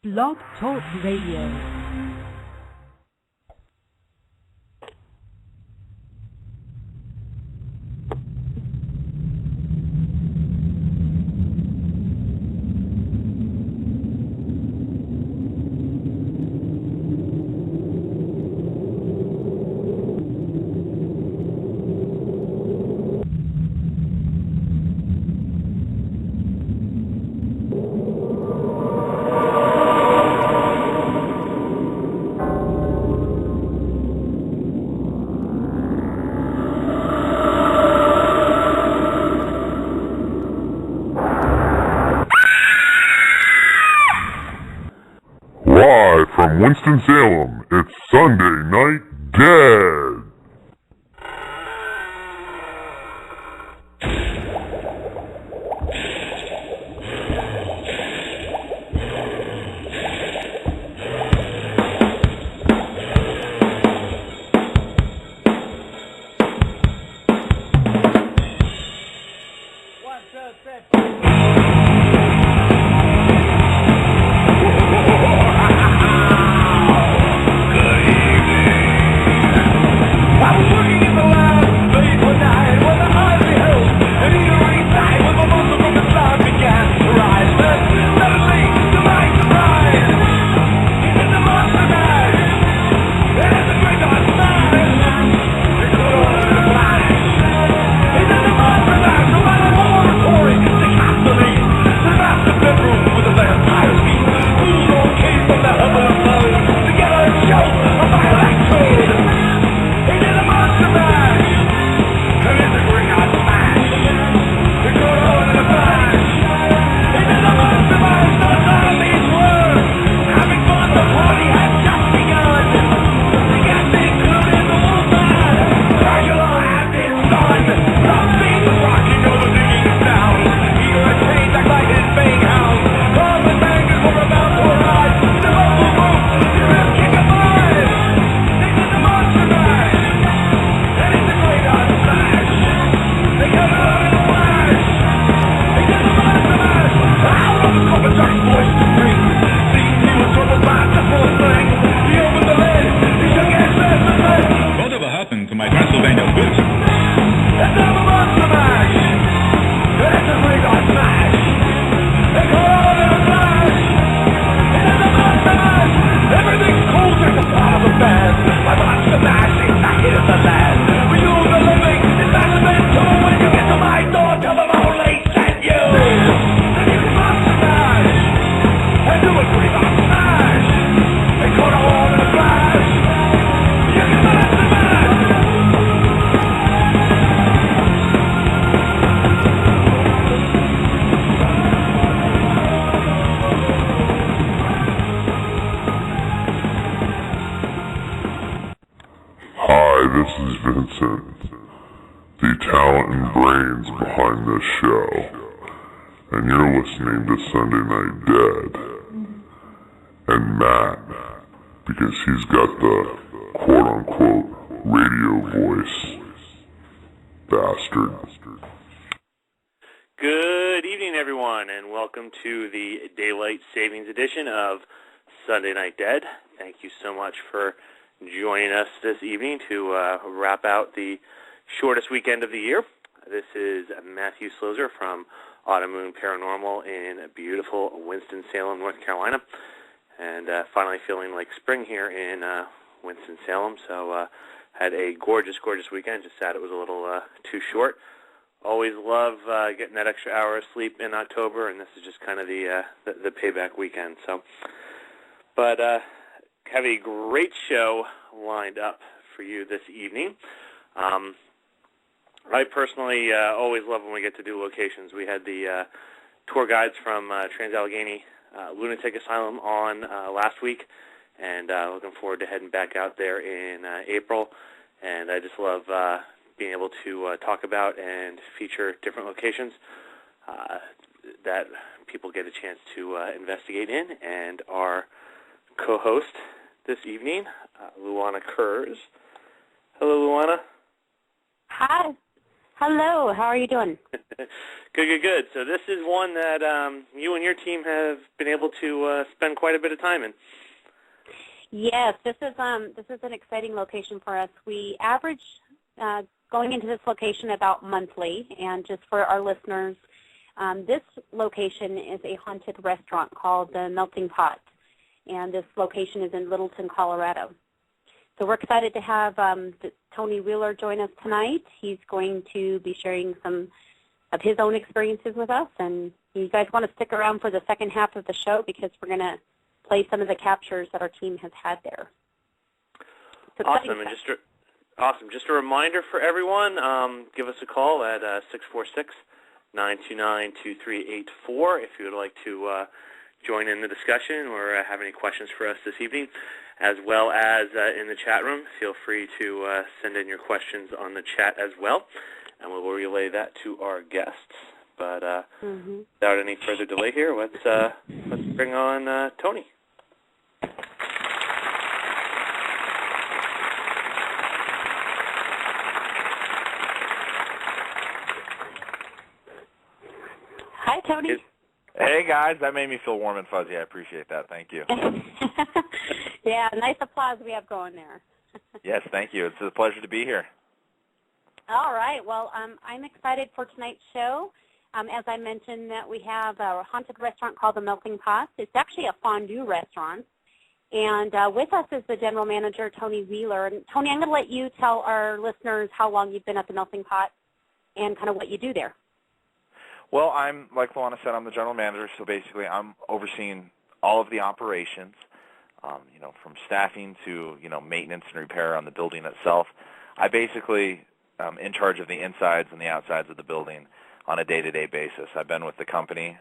Blog Talk Radio. From Winston-Salem, it's Sunday Night Dead. Sunday Night Dead. Thank you so much for joining us this evening to wrap out the shortest weekend of the year. This is Matthew Slozer from Autumn Moon Paranormal in beautiful Winston-Salem, North Carolina, and finally feeling like spring here in Winston-Salem. So had a gorgeous, gorgeous weekend. Just sad it was a little too short. Always love getting that extra hour of sleep in October, and this is just kind of the payback weekend. So. But have a great show lined up for you this evening. I personally always love when we get to do locations. We had the tour guides from Trans-Allegheny Lunatic Asylum on last week, and looking forward to heading back out there in April. And I just love being able to talk about and feature different locations that people get a chance to investigate in, and our co-host this evening, Luana Kurz. Hello, Luana. Hi. Hello, how are you doing? Good. So this is one that you and your team have been able to spend quite a bit of time in. Yes, this is an exciting location for us. We average going into this location about monthly, and just for our listeners, this location is a haunted restaurant called the Melting Pot, and this location is in Littleton, Colorado. So we're excited to have Tony Wheeler join us tonight. He's going to be sharing some of his own experiences with us, and you guys want to stick around for the second half of the show because we're going to play some of the captures that our team has had there. Awesome, and just a reminder for everyone, give us a call at 646-929-2384 if you would like to join in the discussion or have any questions for us this evening, as well as in the chat room. Feel free to send in your questions on the chat as well, and we will relay that to our guests. But without any further delay here, let's bring on Tony. Hi, Tony. Hey, guys. That made me feel warm and fuzzy. I appreciate that. Thank you. Yeah, nice applause we have going there. Yes, thank you. It's a pleasure to be here. All right. Well, I'm excited for tonight's show. As I mentioned, that we have a haunted restaurant called the Melting Pot. It's actually a fondue restaurant. And with us is the general manager, Tony Wheeler. And Tony, I'm going to let you tell our listeners how long you've been at the Melting Pot and kind of what you do there. Well, I'm, like Luana said, I'm the general manager, so basically I'm overseeing all of the operations, from staffing to, maintenance and repair on the building itself. I basically am in charge of the insides and the outsides of the building on a day-to-day basis. I've been with the company,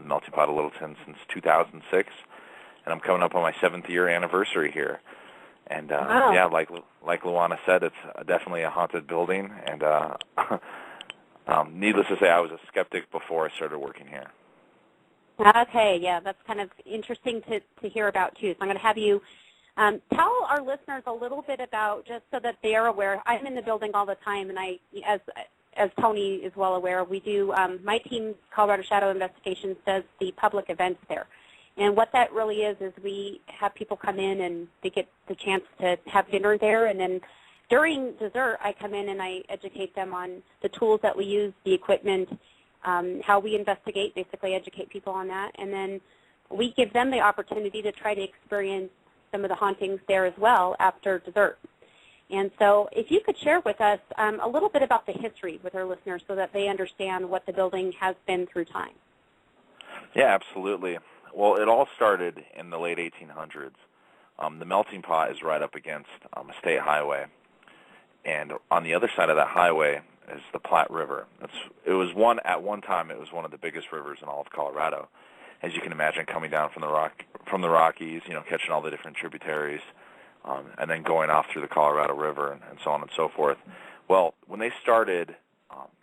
Melting Pot of Littleton, since 2006, and I'm coming up on my 7th year anniversary here. And, yeah, like Luana said, it's definitely a haunted building, and needless to say, I was a skeptic before I started working here. Okay, yeah, that's kind of interesting to hear about, too. So I'm going to have you tell our listeners a little bit about, just so that they are aware. I'm in the building all the time, and as Tony is well aware, we do, my team, Colorado Shadow Investigations, does the public events there. And what that really is we have people come in and they get the chance to have dinner there, and then during dessert, I come in and I educate them on the tools that we use, the equipment, how we investigate, basically educate people on that. And then we give them the opportunity to try to experience some of the hauntings there as well after dessert. And so if you could share with us a little bit about the history with our listeners so that they understand what the building has been through time. Yeah, absolutely. Well, it all started in the late 1800s. The Melting Pot is right up against a state highway. And on the other side of that highway is the Platte River. At one time it was one of the biggest rivers in all of Colorado. As you can imagine, coming down from the Rockies, catching all the different tributaries, and then going off through the Colorado River and so on and so forth. Well, when they started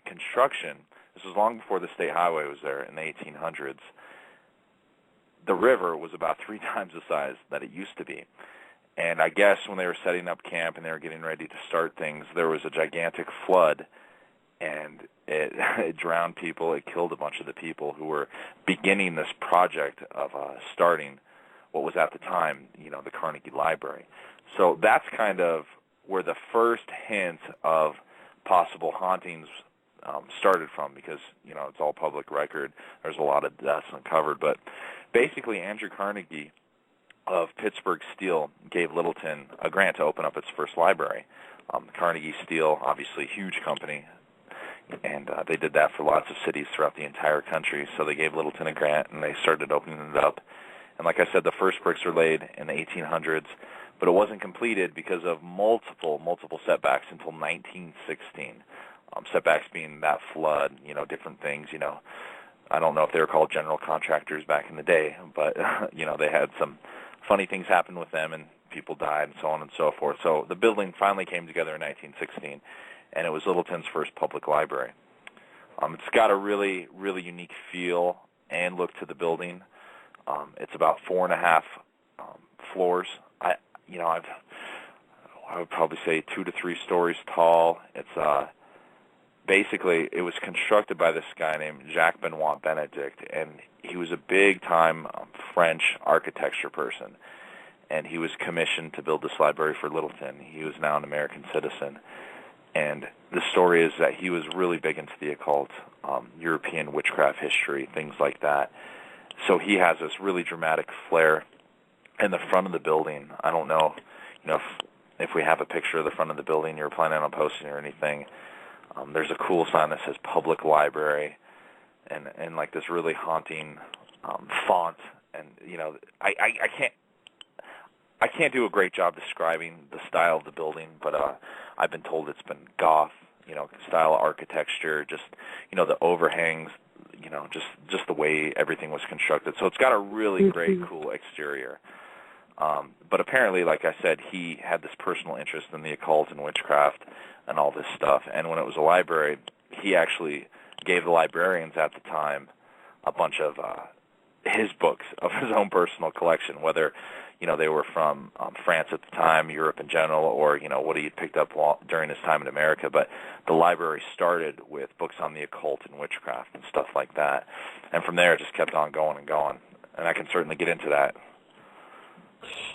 construction, this was long before the state highway was there in the 1800s, the river was about 3 times the size that it used to be. And I guess when they were setting up camp and they were getting ready to start things, there was a gigantic flood, and it drowned people. It killed a bunch of the people who were beginning this project of starting what was at the time, the Carnegie Library. So that's kind of where the first hint of possible hauntings started from, because, it's all public record. There's a lot of deaths uncovered. But basically, Andrew Carnegie of Pittsburgh Steel gave Littleton a grant to open up its first library. Carnegie Steel, obviously a huge company, and they did that for lots of cities throughout the entire country. So they gave Littleton a grant, and they started opening it up. And like I said, the first bricks were laid in the 1800s, but it wasn't completed because of multiple setbacks until 1916. Setbacks being that flood, different things, I don't know if they were called general contractors back in the day, but, they had some funny things happen with them, and people died and so on and so forth. So the building finally came together in 1916, and it was Littleton's first public library. It's got a really, really unique feel and look to the building. It's about 4.5 floors. I would probably say 2 to 3 stories tall. It's basically, it was constructed by this guy named Jacques Benoit Benedict, and he was a big-time French architecture person, and he was commissioned to build this library for Littleton. He was now an American citizen, and the story is that he was really big into the occult, European witchcraft history, things like that. So he has this really dramatic flair in the front of the building. I don't know, if we have a picture of the front of the building you're planning on posting or anything. There's a cool sign that says Public Library, and like this really haunting font. And I can't do a great job describing the style of the building, but I've been told it's been goth, style of architecture, just the overhangs, just the way everything was constructed. So it's got a really great, cool exterior. But apparently, like I said, he had this personal interest in the occult and witchcraft and all this stuff. And when it was a library, he actually gave the librarians at the time a bunch of his books of his own personal collection, whether they were from France at the time, Europe in general, or what he had picked up during his time in America. But the library started with books on the occult and witchcraft and stuff like that, and from there it just kept on going and going. And I can certainly get into that.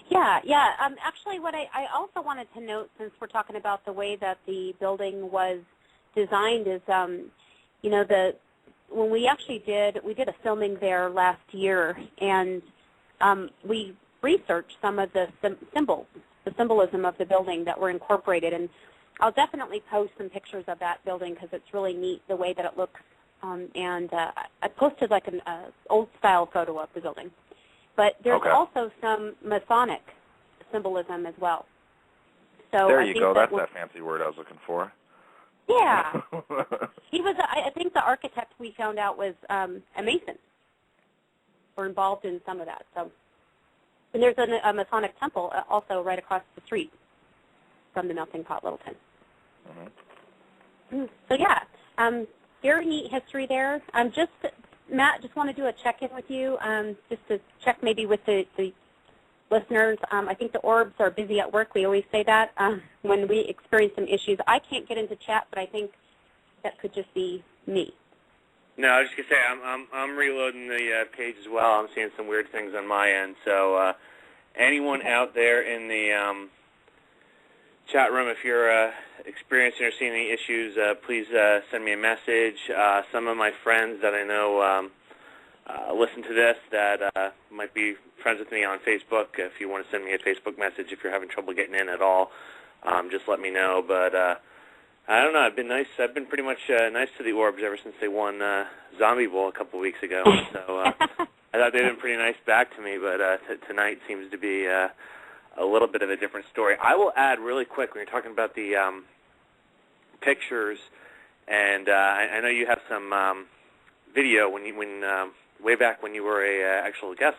Yeah. Actually, what I also wanted to note, since we're talking about the way that the building was designed, is when we did a filming there last year, and we researched some of the symbolism of the building that were incorporated, and I'll definitely post some pictures of that building because it's really neat the way that it looks. And I posted like an old style photo of the building. But there's also some Masonic symbolism as well. So there you go. That's that fancy word I was looking for. Yeah. He was. I think the architect we found out was a Mason. We're involved in some of that. So, and there's a Masonic temple also right across the street from the Melting Pot, Littleton. Mm-hmm. So yeah, very neat history there. Matt, just want to do a check-in with you, just to check maybe with the listeners. I think the orbs are busy at work. We always say that when we experience some issues. I can't get into chat, but I think that could just be me. No, I was just going to say, I'm reloading the page as well. I'm seeing some weird things on my end. So anyone out there in the chat room, if you're experiencing or seeing any issues, please send me a message. Some of my friends that I know listen to this that might be friends with me on Facebook. If you want to send me a Facebook message, if you're having trouble getting in at all, just let me know. But I don't know. I've been nice. I've been pretty much nice to the orbs ever since they won Zombie Bowl a couple weeks ago. So I thought they'd been pretty nice back to me. But tonight seems to be a little bit of a different story. I will add really quick when you're talking about the pictures, and I know you have some video when way back when you were a actual guest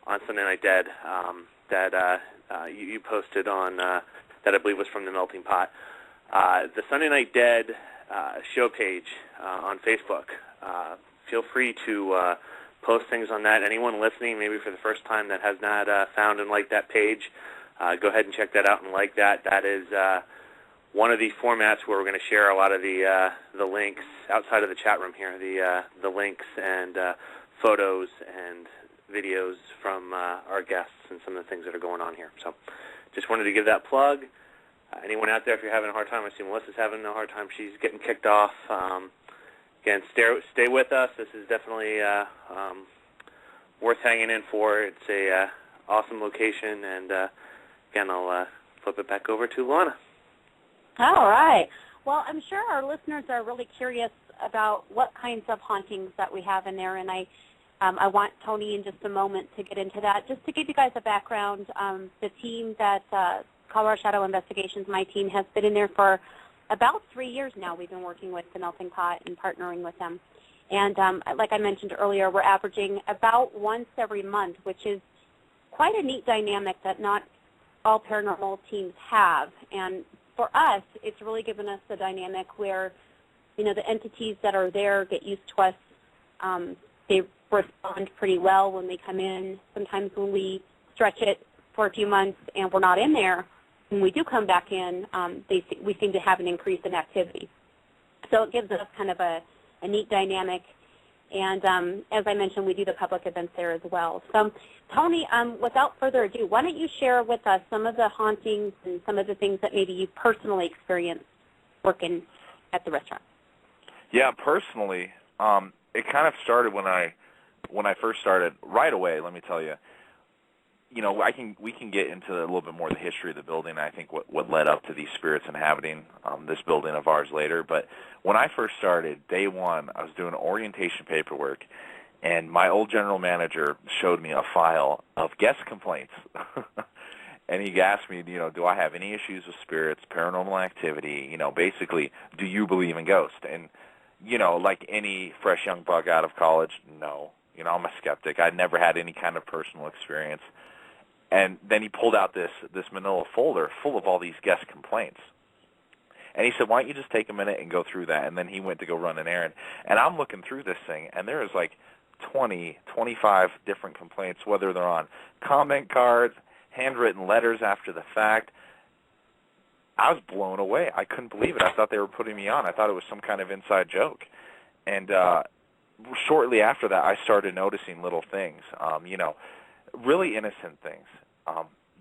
on Sunday Night Dead that you posted on that I believe was from the Melting Pot. The Sunday Night Dead show page on Facebook. Feel free to post things on that. Anyone listening, maybe for the first time, that has not found and liked that page, go ahead and check that out and like that. That is one of the formats where we're going to share a lot of the links outside of the chat room here, the links and photos and videos from our guests and some of the things that are going on here. So just wanted to give that plug. Anyone out there, if you're having a hard time, I see Melissa's having a hard time. She's getting kicked off. Again, stay with us. This is definitely worth hanging in for. It's a awesome location, and again, I'll flip it back over to Luana. All right. Well, I'm sure our listeners are really curious about what kinds of hauntings that we have in there, and I want Tony in just a moment to get into that. Just to give you guys a background, the team that Colorado Shadow Investigations, my team, has been in there for about 3 years now. We've been working with the Melting Pot and partnering with them. And like I mentioned earlier, we're averaging about once every month, which is quite a neat dynamic that not all paranormal teams have. And for us, it's really given us the dynamic where, the entities that are there get used to us. They respond pretty well when they come in. Sometimes when we stretch it for a few months and we're not in there, when we do come back in, we seem to have an increase in activity. So it gives us kind of a neat dynamic. And as I mentioned, we do the public events there as well. So, Tony, without further ado, why don't you share with us some of the hauntings and some of the things that maybe you personally experienced working at the restaurant? Yeah, personally, it kind of started when I first started. Right away, let me tell you. You know, we can get into a little bit more of the history of the building. I think what led up to these spirits inhabiting this building of ours later. But when I first started, day one, I was doing orientation paperwork, and my old general manager showed me a file of guest complaints. And he asked me, you know, do I have any issues with spirits, paranormal activity? You know, basically, do you believe in ghosts? And, you know, like any fresh young bug out of college, no. You know, I'm a skeptic. I'd never had any kind of personal experience. And then he pulled out this manila folder full of all these guest complaints. And he said, why don't you just take a minute and go through that? And then he went to go run an errand. And I'm looking through this thing, and there is like 20, 25 different complaints, whether they're on comment cards, handwritten letters after the fact. I was blown away. I couldn't believe it. I thought they were putting me on. I thought it was some kind of inside joke. And shortly after that, I started noticing little things, you know, really innocent things.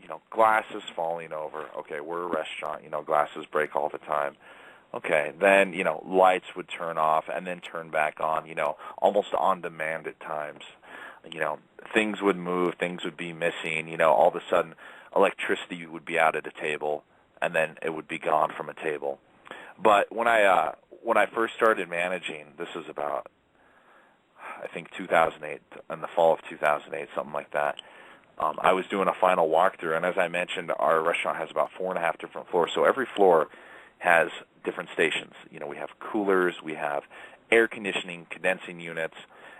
You know, glasses falling over. Okay, we're a restaurant. You know, glasses break all the time. Okay, then, you know, lights would turn off and then turn back on, you know, almost on demand at times. You know, things would move, things would be missing. You know, all of a sudden, electricity would be out at a table, and then it would be gone from a table. But when I first started managing, this is about, I think, 2008, in the fall of 2008, something like that. I was doing a final walkthrough, and as I mentioned, our restaurant has about 4.5 different floors. So every floor has different stations. You know, we have coolers, we have air conditioning, condensing units.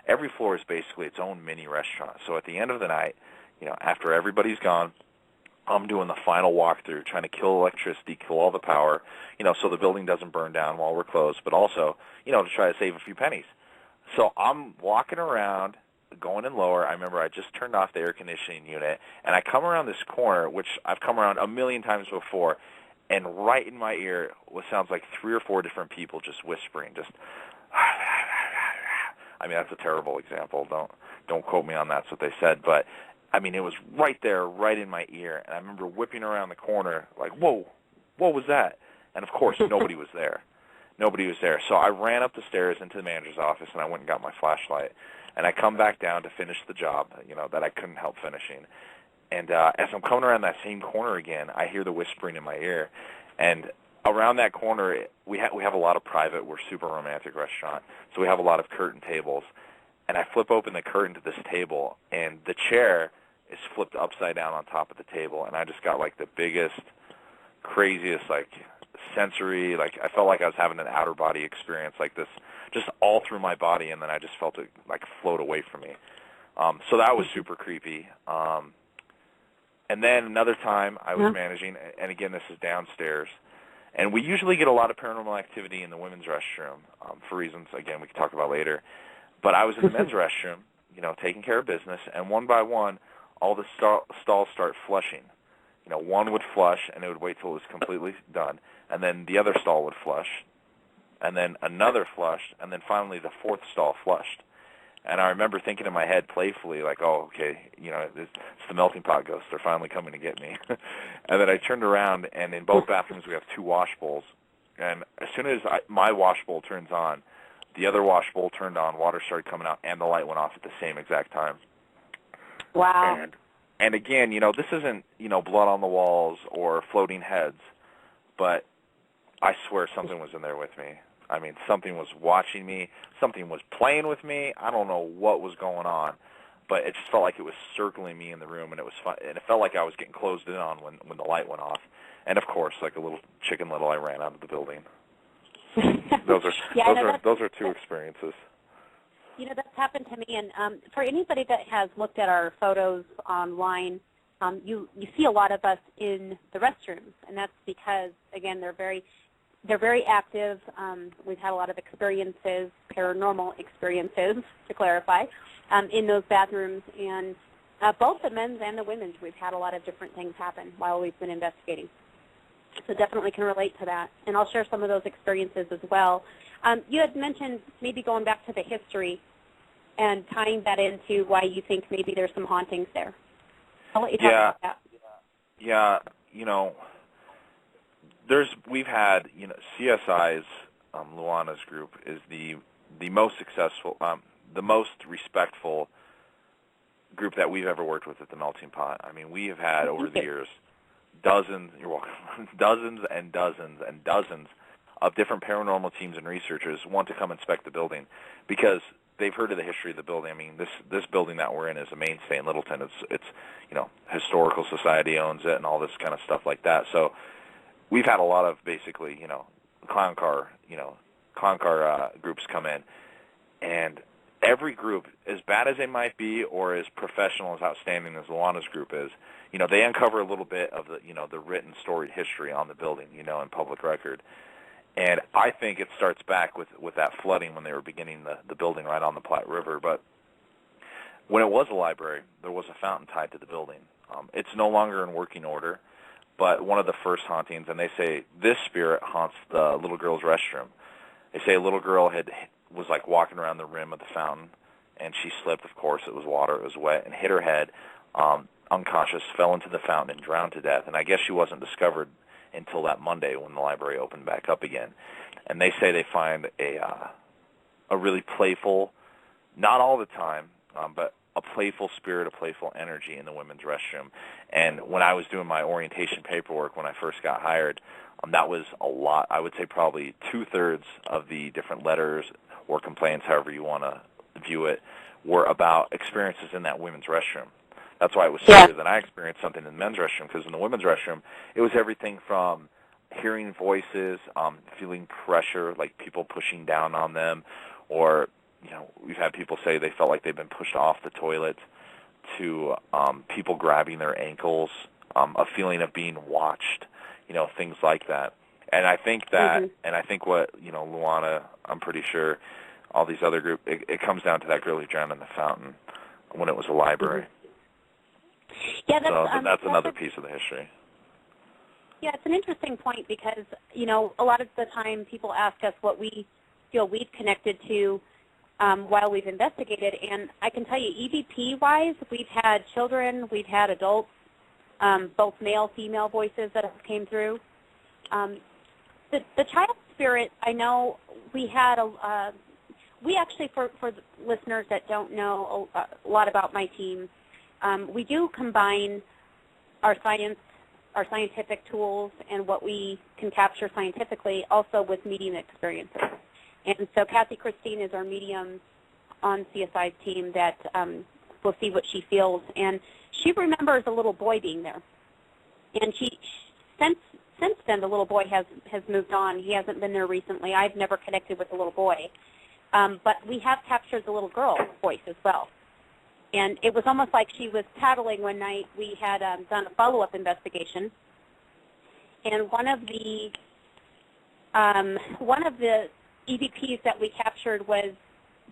Every floor is basically its own mini restaurant. So at the end of the night, you know, after everybody's gone, I'm doing the final walkthrough, trying to kill electricity, kill all the power, you know, so the building doesn't burn down while we're closed, but also, you know, to try to save a few pennies. So I'm walking around, going in lower. I remember I just turned off the air conditioning unit, and I come around this corner, which I've come around a million times before, and right in my ear what sounds like 3 or 4 different people just whispering, just, I mean, that's a terrible example. Don't quote me on that's what they said, but I mean, it was right there, right in my ear, and I remember whipping around the corner like, whoa, what was that? And of course, nobody was there. Nobody was there. So I ran up the stairs into the manager's office, and I went and got my flashlight. And I come back down to finish the job, you know, that I couldn't help finishing. And as I'm coming around that same corner again, I hear the whispering in my ear. And around that corner, we have a lot of private. We're a super romantic restaurant, so we have a lot of curtain tables. And I flip open the curtain to this table, and the chair is flipped upside down on top of the table. And I just got, like, the biggest, craziest, like, sensory, like, I felt like I was having an outer body experience like this, just all through my body, and then I just felt it, like, float away from me. So that was super creepy. And then another time I was managing, and again, this is downstairs, and we usually get a lot of paranormal activity in the women's restroom for reasons, again, we can talk about later. But I was in the men's restroom, you know, taking care of business, and one by one, all the stalls start flushing. You know, one would flush, and it would wait till it was completely done, and then the other stall would flush, and then another flushed, and then finally the fourth stall flushed. And I remember thinking in my head playfully, like, oh, okay, you know, it's the melting pot ghosts. They're finally coming to get me. And then I turned around, and in both bathrooms we have 2 wash bowls. And as soon as my wash bowl turns on, the other wash bowl turned on, water started coming out, and the light went off at the same exact time. Wow. And again, you know, this isn't, you know, blood on the walls or floating heads, but I swear something was in there with me. I mean, something was watching me. Something was playing with me. I don't know what was going on, but it just felt like it was circling me in the room, and it was fun. And it felt like I was getting closed in on when the light went off. And, of course, like a little chicken little, I ran out of the building. Those are 2 experiences. You know, that's happened to me. And for anybody that has looked at our photos online, you see a lot of us in the restrooms, and that's because, again, they're very active. We've had a lot of experiences, paranormal experiences, to clarify, in those bathrooms. And both the men's and the women's, we've had a lot of different things happen while we've been investigating. So definitely can relate to that. And I'll share some of those experiences as well. You had mentioned maybe going back to the history and tying that into why you think maybe there's some hauntings there. I'll let you talk about that. Yeah, we've had, CSI's Luana's group is the most successful, the most respectful group that we've ever worked with at the Melting Pot. I mean, we have had over the years dozens, you're welcome, dozens and dozens and dozens of different paranormal teams and researchers want to come inspect the building because they've heard of the history of the building. I mean, this building that we're in is a mainstay in Littleton. It's Historical Society owns it and all this kind of stuff like that. So we've had a lot of basically, clown car groups come in, and every group, as bad as they might be or as professional, as outstanding as Luana's group is, they uncover a little bit of the written storied history on the building, in public record. And I think it starts back with that flooding when they were beginning the building right on the Platte River. But when it was a library, there was a fountain tied to the building. It's no longer in working order, but one of the first hauntings, and they say this spirit haunts the little girl's restroom. They say a little girl was like walking around the rim of the fountain, and she slipped. Of course, it was water, it was wet, and hit her head, unconscious, fell into the fountain and drowned to death. And I guess she wasn't discovered until that Monday when the library opened back up again. And they say they find a really playful, not all the time, but a playful spirit, a playful energy in the women's restroom. And when I was doing my orientation paperwork when I first got hired, that was a lot. I would say probably 2/3 of the different letters or complaints, however you want to view it, were about experiences in that women's restroom. That's why it was so weird that I experienced something in the men's restroom, because in the women's restroom, it was everything from hearing voices, feeling pressure, like people pushing down on them, or, we've had people say they felt like they've been pushed off the toilet, to people grabbing their ankles, a feeling of being watched, things like that. And I think that, and I think what, Luana, I'm pretty sure, all these other groups, it comes down to that girl who drowned in the fountain when it was a library. Yeah, that's another piece of the history. Yeah, it's an interesting point because, a lot of the time people ask us what we feel we've connected to while we've investigated, and I can tell you EVP-wise, we've had children, we've had adults, both male, female voices that have came through. The child spirit, I know we had we actually, for the listeners that don't know a lot about my team, we do combine our scientific tools and what we can capture scientifically also with medium experiences. And so Kathy Christine is our medium on CSI's team that will see what she feels. And she remembers a little boy being there. And since then, the little boy has moved on. He hasn't been there recently. I've never connected with the little boy. But we have captured the little girl's voice as well. And it was almost like she was paddling one night. We had done a follow-up investigation, and one of the EVPs that we captured was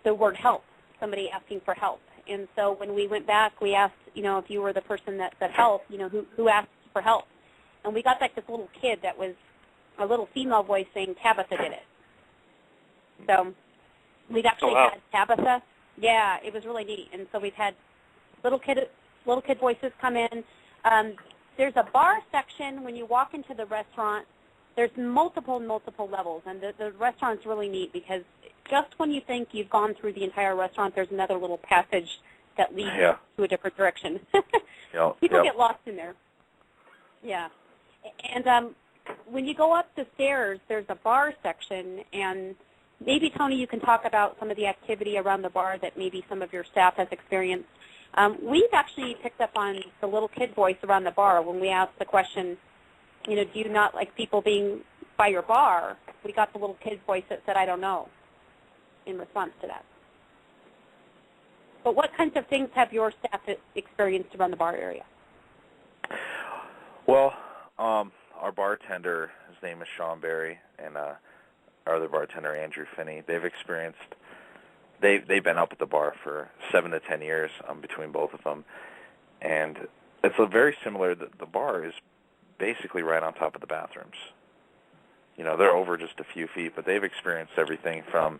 the word help, somebody asking for help. And so when we went back, we asked, if you were the person that said help, who asked for help. And we got back this little kid that was a little female voice saying Tabitha did it. So we've actually had Tabitha. Yeah, it was really neat. And so we've had little kid voices come in. There's a bar section when you walk into the restaurant. There's multiple levels, and the restaurant's really neat because just when you think you've gone through the entire restaurant, there's another little passage that leads to a different direction. People get lost in there. Yeah. And when you go up the stairs, there's a bar section, and maybe, Tony, you can talk about some of the activity around the bar that maybe some of your staff has experienced. We've actually picked up on the little kid voice around the bar when we asked the question, do you not like people being by your bar? We got the little kid voice that said, I don't know, in response to that. But what kinds of things have your staff experienced around the bar area? Well, our bartender, his name is Sean Berry, and our other bartender, Andrew Finney, they've been up at the bar for 7 to 10 years between both of them. And it's very similar. The bar is basically right on top of the bathrooms. they're over just a few feet, but they've experienced everything from,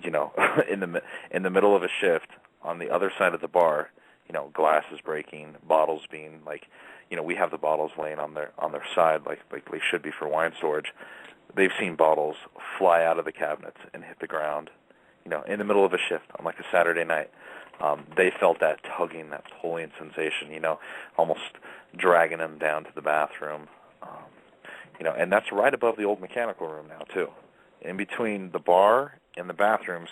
in the middle of a shift on the other side of the bar, glass is breaking, bottles being we have the bottles laying on their side like they should be for wine storage. They've seen bottles fly out of the cabinets and hit the ground, in the middle of a shift on like a Saturday night. They felt that tugging, that pulling sensation, almost dragging them down to the bathroom. And that's right above the old mechanical room now, too. In between the bar and the bathrooms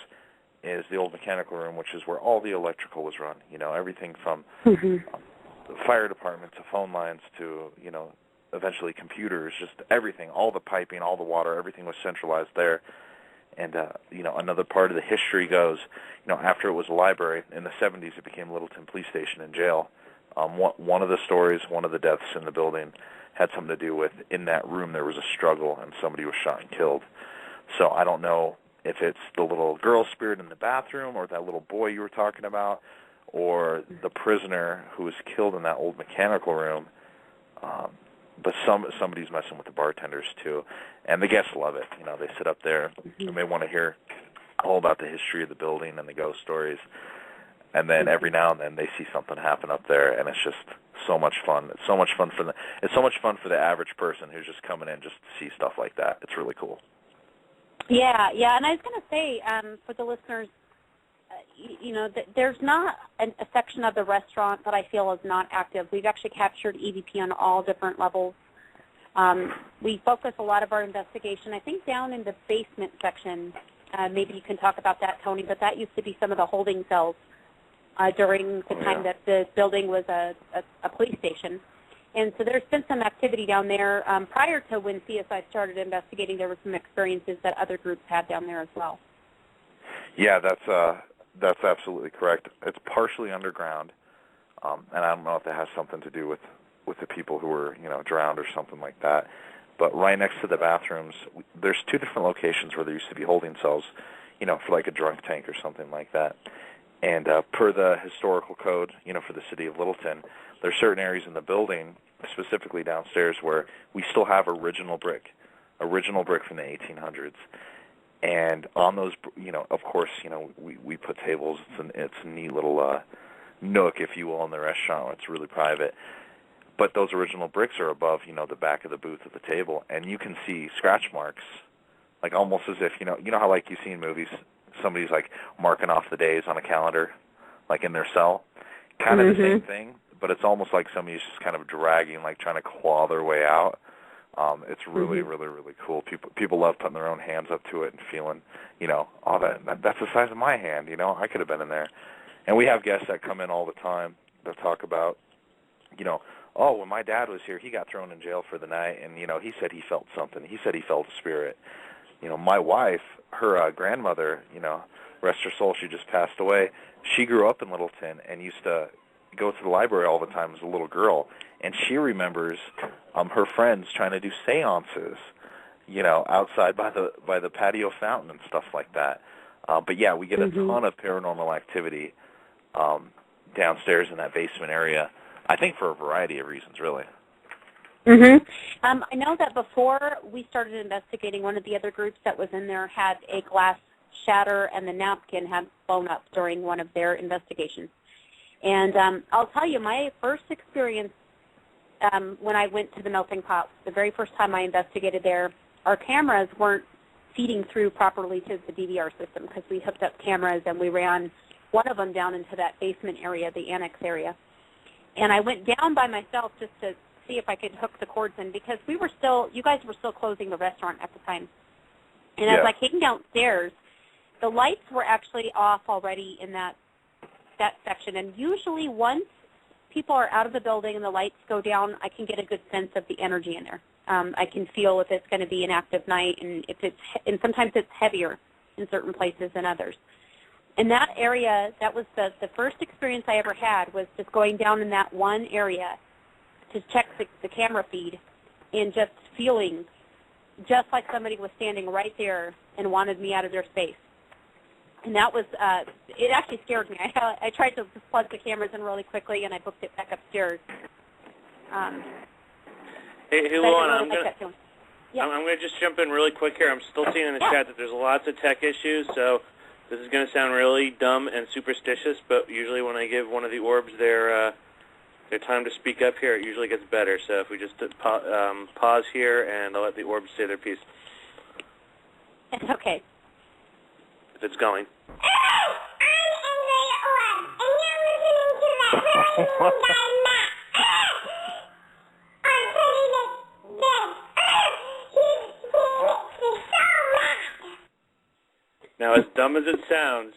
is the old mechanical room, which is where all the electrical was run. Everything from the fire department to phone lines to, eventually computers, just everything, all the piping, all the water, everything was centralized there. And, another part of the history goes, after it was a library, in the 70s it became Littleton Police Station and jail. One of the stories, one of the deaths in the building had something to do with, in that room there was a struggle and somebody was shot and killed. So I don't know if it's the little girl spirit in the bathroom or that little boy you were talking about or the prisoner who was killed in that old mechanical room. But somebody's messing with the bartenders, too. And the guests love it. They sit up there and they want to hear all about the history of the building and the ghost stories. And then every now and then they see something happen up there, and it's just so much fun. It's so much fun for the average person who's just coming in just to see stuff like that. It's really cool. Yeah, and I was going to say, for the listeners, there's not a section of the restaurant that I feel is not active. We've actually captured EVP on all different levels. We focus a lot of our investigation, I think, down in the basement section. Maybe you can talk about that, Tony, but that used to be some of the holding cells during the time that the building was a police station. And so there's been some activity down there. Prior to when CSI started investigating, there were some experiences that other groups had down there as well. Yeah, that's absolutely correct. It's partially underground, and I don't know if that has something to do with the people who were, drowned or something like that. But right next to the bathrooms, there's two different locations where there used to be holding cells, for like a drunk tank or something like that. And per the historical code, for the city of Littleton, there's certain areas in the building, specifically downstairs, where we still have original brick from the 1800s. And on those, of course, we put tables. It's a neat little nook, if you will, in the restaurant. It's really private. But those original bricks are above, the back of the booth of the table, and you can see scratch marks, like almost as if, how like you see in movies, somebody's like marking off the days on a calendar, like in their cell. Kind of the same thing, but it's almost like somebody's just kind of dragging, like trying to claw their way out. It's really, really, really cool. People love putting their own hands up to it and feeling, that's the size of my hand, I could have been in there. And we have guests that come in all the time that talk about, when my dad was here, he got thrown in jail for the night, and, he said he felt something. He said he felt a spirit. My wife, her grandmother, rest her soul, she just passed away. She grew up in Littleton and used to go to the library all the time as a little girl, and she remembers her friends trying to do seances, outside by the patio fountain and stuff like that. But yeah, we get a ton of paranormal activity downstairs in that basement area, I think for a variety of reasons, really. I know that before we started investigating, one of the other groups that was in there had a glass shatter and the napkin had blown up during one of their investigations. And I'll tell you, my first experience when I went to the melting pot, the very first time I investigated there, our cameras weren't feeding through properly to the DVR system because we hooked up cameras and we ran one of them down into that basement area, the annex area. And I went down by myself just to see if I could hook the cords in because you guys were still closing the restaurant at the time. And as I came downstairs, the lights were actually off already in that section. And usually once people are out of the building and the lights go down, I can get a good sense of the energy in there. I can feel if it's going to be an active night, and and sometimes it's heavier in certain places than others. In that area, that was the first experience I ever had, was just going down in that one area to check the camera feed and just feeling just like somebody was standing right there and wanted me out of their space. And that was, it actually scared me. I tried to just plug the cameras in really quickly, and I booked it back upstairs. Hey, Luana, Yes. I'm going to just jump in really quick here. I'm still seeing in the chat that there's lots of tech issues, so this is going to sound really dumb and superstitious, but usually when I give one of the orbs their time to speak up here, it usually gets better. So if we just pause here, and I'll let the orbs say their piece. Okay. If it's going. Now, as dumb as it sounds,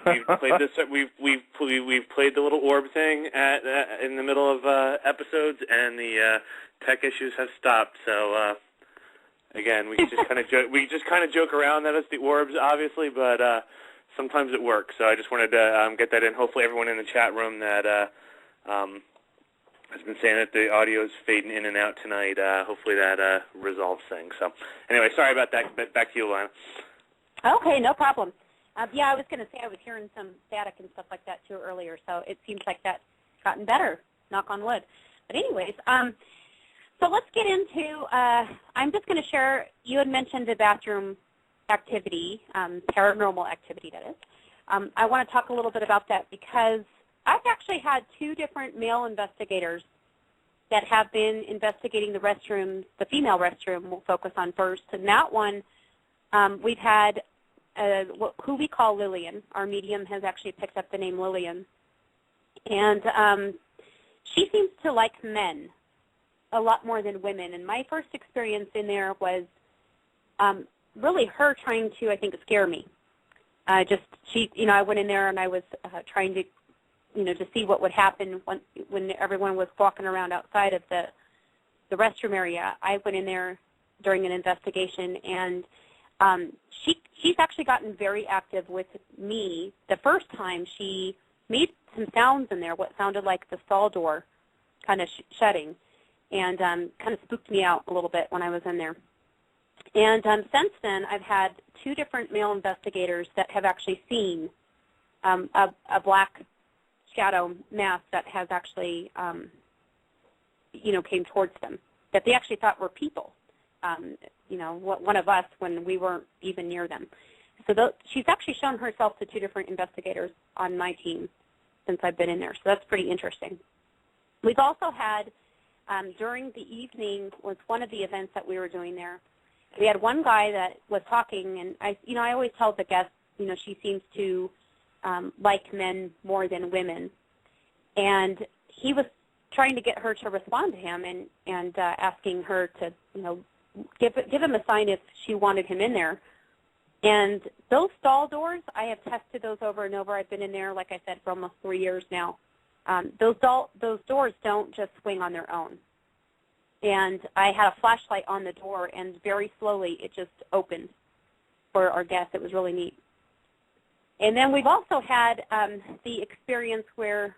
we've played this. We've played the little orb thing in the middle of episodes, and the tech issues have stopped. So again, we just kind of joke around that it's the orbs, obviously, but sometimes it works. So I just wanted to get that in. Hopefully, everyone in the chat room that has been saying that the audio is fading in and out tonight. Hopefully, that resolves things. So anyway, sorry about that. But back to you, Luana. Okay, no problem. Yeah, I was going to say I was hearing some static and stuff like that, too, earlier, so it seems like that's gotten better, knock on wood. But anyways, so let's get into, I'm just going to share, you had mentioned the bathroom activity, paranormal activity, that is. I want to talk a little bit about that because I've actually had two different male investigators that have been investigating the restrooms. The female restroom we'll focus on first, and that one, we've had who we call Lillian. Our medium has actually picked up the name Lillian. And she seems to like men a lot more than women. And my first experience in there was really her trying to, I think, scare me. I went in there and I was trying to, to see what would happen when everyone was walking around outside of the restroom area. I went in there during an investigation, and she's actually gotten very active with me. The first time she made some sounds in there, what sounded like the stall door kind of shutting, and kind of spooked me out a little bit when I was in there. And since then, I've had two different male investigators that have actually seen a black shadow mass that has actually, came towards them, that they actually thought were people. One of us when we weren't even near them. So she's actually shown herself to two different investigators on my team since I've been in there. So that's pretty interesting. We've also had, during the evening was one of the events that we were doing there, we had one guy that was talking, and I always tell the guests, she seems to like men more than women. And he was trying to get her to respond to him and asking her to, give him a sign if she wanted him in there. And those stall doors, I have tested those over and over. I've been in there, like I said, for almost 3 years now. Those doors don't just swing on their own. And I had a flashlight on the door, and very slowly it just opened for our guests. It was really neat. And then we've also had the experience where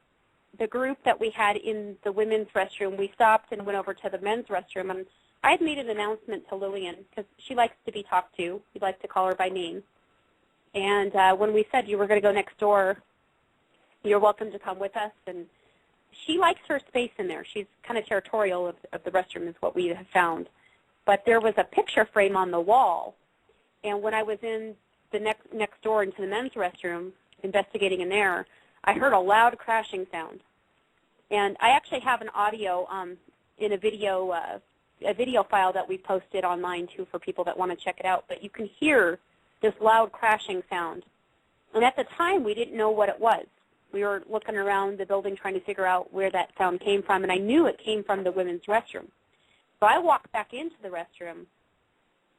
the group that we had in the women's restroom, we stopped and went over to the men's restroom, and I had made an announcement to Lillian because she likes to be talked to. We like to call her by name. And when we said you were going to go next door, you're welcome to come with us. And she likes her space in there. She's kind of territorial of the restroom is what we have found. But there was a picture frame on the wall. And when I was in the next door into the men's restroom, investigating in there, I heard a loud crashing sound. And I actually have an audio in a video file that we posted online, too, for people that want to check it out. But you can hear this loud crashing sound. And at the time, we didn't know what it was. We were looking around the building trying to figure out where that sound came from, and I knew it came from the women's restroom. So I walked back into the restroom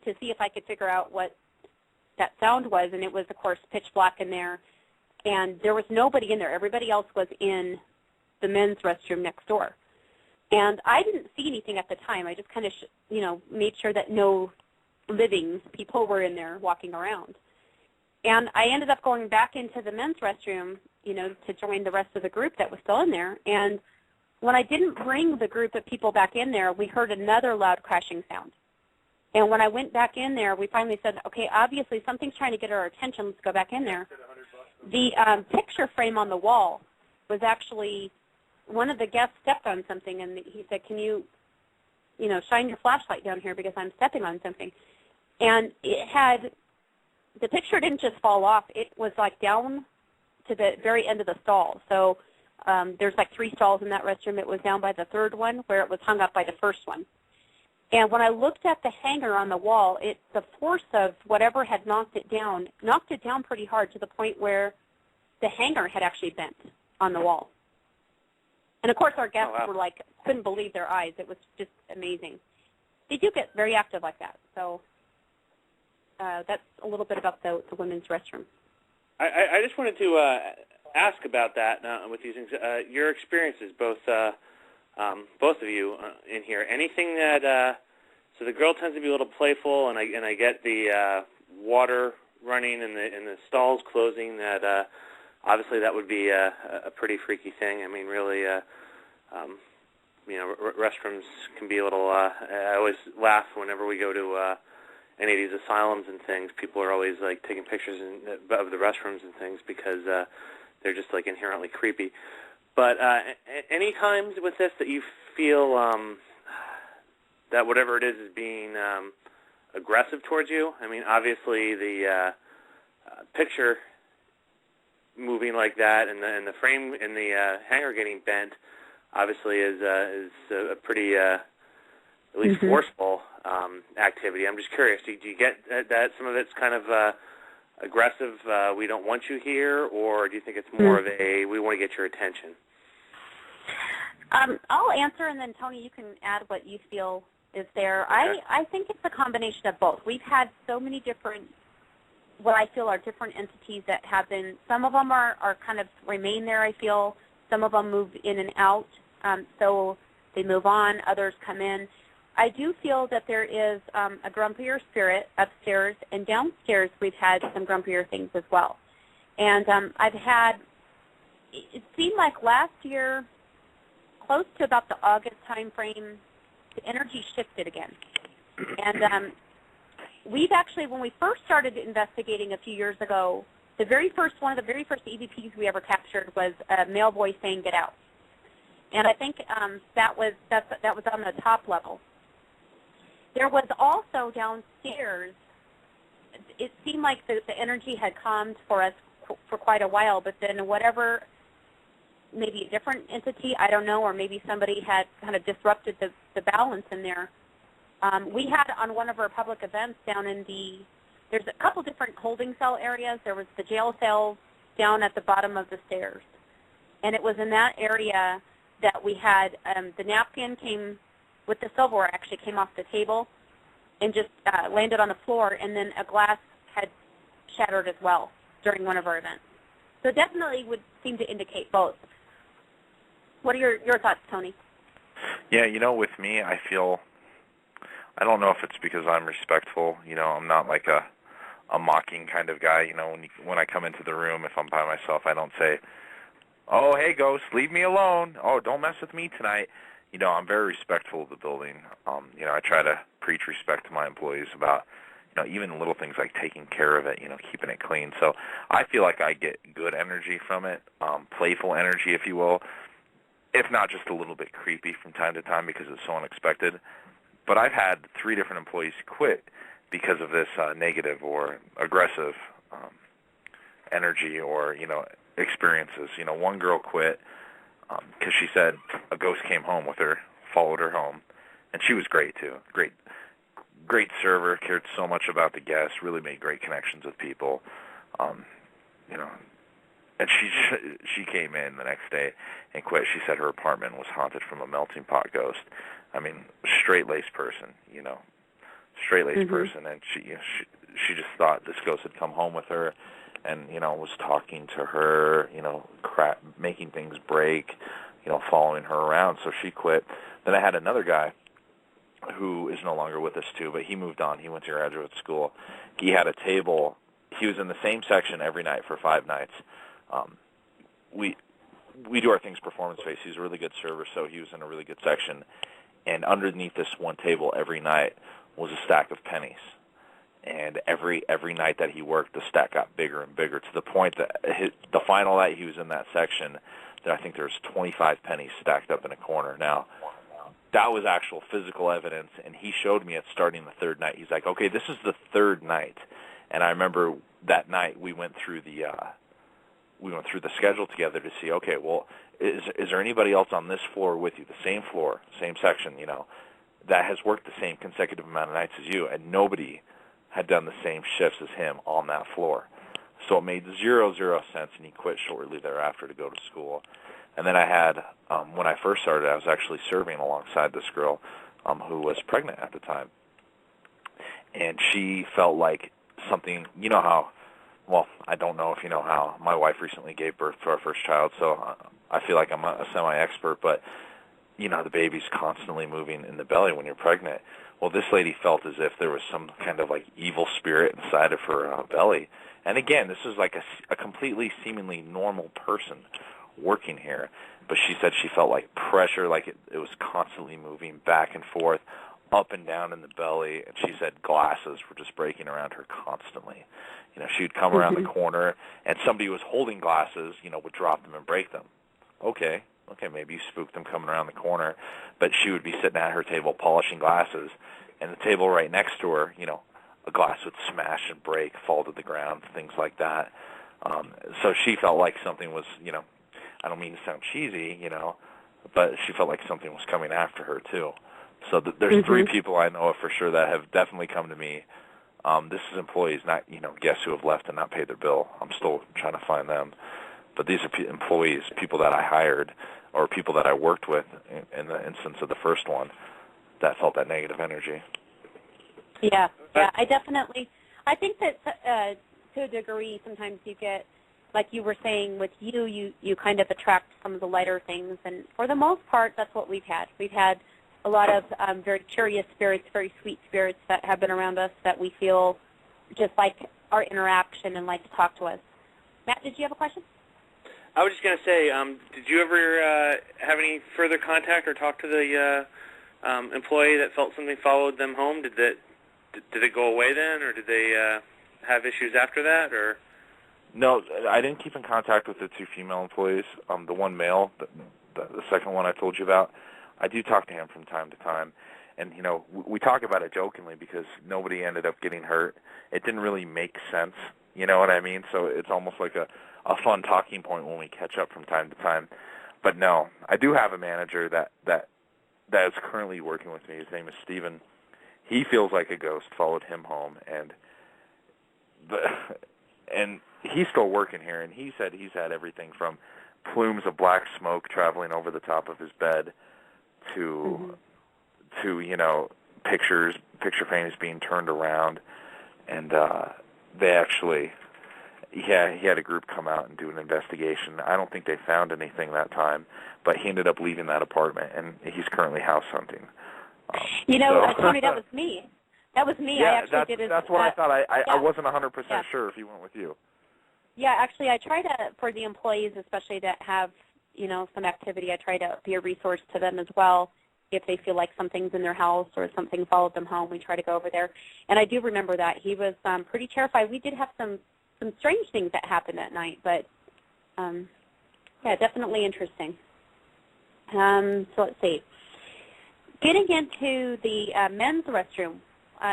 to see if I could figure out what that sound was, and it was, of course, pitch black in there. And there was nobody in there. Everybody else was in the men's restroom next door. And I didn't see anything at the time. I just kind of, made sure that no living people were in there walking around. And I ended up going back into the men's restroom, to join the rest of the group that was still in there. And when I didn't bring the group of people back in there, we heard another loud crashing sound. And when I went back in there, we finally said, okay, obviously something's trying to get our attention. Let's go back in there. The picture frame on the wall was actually, one of the guests stepped on something, and he said, can you shine your flashlight down here because I'm stepping on something. And the picture didn't just fall off. It was like down to the very end of the stall. So there's like 3 stalls in that restroom. It was down by the 3rd one where it was hung up by the 1st one. And when I looked at the hanger on the wall, the force of whatever had knocked it down pretty hard to the point where the hanger had actually bent on the wall. And, of course, our guests were like, couldn't believe their eyes. It was just amazing. They do get very active like that. So that's a little bit about the women's restroom. I just wanted to ask about that with these things. Your experiences, both of you in here. Anything that so the girl tends to be a little playful, and I get the water running and the stalls closing. That obviously that would be a pretty freaky thing. I mean, really, restrooms can be a little. I always laugh whenever we go to any of these asylums and things. People are always like taking pictures of the restrooms and things because they're just like inherently creepy. But any times with this that you feel that whatever it is being aggressive towards you? I mean, obviously the picture moving like that and the frame and the hanger getting bent obviously is a pretty at least forceful activity. I'm just curious, do you get that some of it's kind of aggressive, we don't want you here, or do you think it's more of a we want to get your attention? I'll answer, and then, Tony, you can add what you feel is there. Okay. I think it's a combination of both. We've had so many different, what I feel are different entities that have been, some of them are kind of remain there, I feel. Some of them move in and out, so they move on, others come in. I do feel that there is a grumpier spirit upstairs, and downstairs we've had some grumpier things as well. And it seemed like last year, close to about the August time frame, the energy shifted again. And we've actually, when we first started investigating a few years ago, one of the very first EVPs we ever captured was a male voice saying, "Get out." And I think that was on the top level. There was also downstairs, it seemed like the energy had calmed for us for quite a while, but then whatever, maybe a different entity, I don't know, or maybe somebody had kind of disrupted the balance in there. We had on one of our public events down in there's a couple different holding cell areas. There was the jail cells down at the bottom of the stairs. And it was in that area that we had the napkin came with the silverware actually came off the table and just landed on the floor, and then a glass had shattered as well during one of our events. So it definitely would seem to indicate both. What are your thoughts, Tony? Yeah, with me, I don't know if it's because I'm respectful. I'm not like a mocking kind of guy. When I come into the room, if I'm by myself, I don't say, "Oh, hey, ghost, leave me alone. Oh, don't mess with me tonight." I'm very respectful of the building. I try to preach respect to my employees about, even little things like taking care of it, keeping it clean. So I feel like I get good energy from it, playful energy, if you will, if not just a little bit creepy from time to time because it's so unexpected. But I've had 3 different employees quit because of this negative or aggressive energy or, experiences. One girl quit because she said a ghost came home with her, followed her home, and she was great too. Great server, cared so much about the guests, really made great connections with people, and she came in the next day and quit. She said her apartment was haunted from a melting pot ghost. I mean, straight-laced person, straight-laced person, and she just thought this ghost had come home with her, and was talking to her, making things break, following her around. So she quit. Then I had another guy who is no longer with us too, but he moved on. He went to graduate school. He had a table. He was in the same section every night for 5 nights. We do our things performance-based. He's a really good server, so he was in a really good section. And underneath this one table every night was a stack of pennies. And every night that he worked, the stack got bigger and bigger to the point that the final night he was in that section, that I think there was 25 pennies stacked up in a corner. Now, that was actual physical evidence, and he showed me it starting the third night. He's like, okay, this is the third night. And I remember that night we went through the schedule together to see, okay, well, is there anybody else on this floor with you, the same floor, same section, that has worked the same consecutive amount of nights as you? And nobody had done the same shifts as him on that floor. So it made zero sense, and he quit shortly thereafter to go to school. And then I had, when I first started, I was actually serving alongside this girl who was pregnant at the time. And she felt like something, well, I don't know if you know how. My wife recently gave birth to our first child, so I feel like I'm a semi-expert, but, the baby's constantly moving in the belly when you're pregnant. Well, this lady felt as if there was some kind of like evil spirit inside of her belly. And again, this is like a completely seemingly normal person working here, but she said she felt like pressure, like it was constantly moving back and forth, up and down in the belly, and she said glasses were just breaking around her constantly. She'd come around the corner, and somebody who was holding glasses, would drop them and break them. Okay, maybe you spooked them coming around the corner, but she would be sitting at her table polishing glasses, and the table right next to her, a glass would smash and break, fall to the ground, things like that. So she felt like something was, I don't mean to sound cheesy, but she felt like something was coming after her too. So there's three people I know of for sure that have definitely come to me. This is employees, not guests who have left and not paid their bill. I'm still trying to find them. But these are employees, people that I hired or people that I worked with in the instance of the first one that felt that negative energy. Yeah, I think that to a degree sometimes you get, like you were saying with you kind of attract some of the lighter things, and for the most part that's what we've had. We've had a lot of very curious spirits, very sweet spirits that have been around us that we feel just like our interaction and like to talk to us. Matt, did you have a question? I was just going to say, did you ever have any further contact or talk to the employee that felt something followed them home? Did it go away then, or did they have issues after that? Or no, I didn't keep in contact with the two female employees. The one male, the second one I told you about, I do talk to him from time to time. And, we talk about it jokingly because nobody ended up getting hurt. It didn't really make sense, you know what I mean? So it's almost like a fun talking point when we catch up from time to time. But no, I do have a manager that is currently working with me. His name is Steven. He feels like a ghost followed him home, and he's still working here, and he said he's had everything from plumes of black smoke traveling over the top of his bed to picture frames being turned around, and they actually he had a group come out and do an investigation. I don't think they found anything that time, but he ended up leaving that apartment, and he's currently house hunting. Tony, that was me. That was me. Yeah, I actually did it. That's what I thought. I wasn't 100% sure if he went with you. Yeah, actually, I try to, for the employees especially that have, some activity, I try to be a resource to them as well. If they feel like something's in their house or something followed them home, we try to go over there. And I do remember that. He was pretty terrified. We did have some strange things that happened that night, but, definitely interesting. So let's see. Getting into the men's restroom,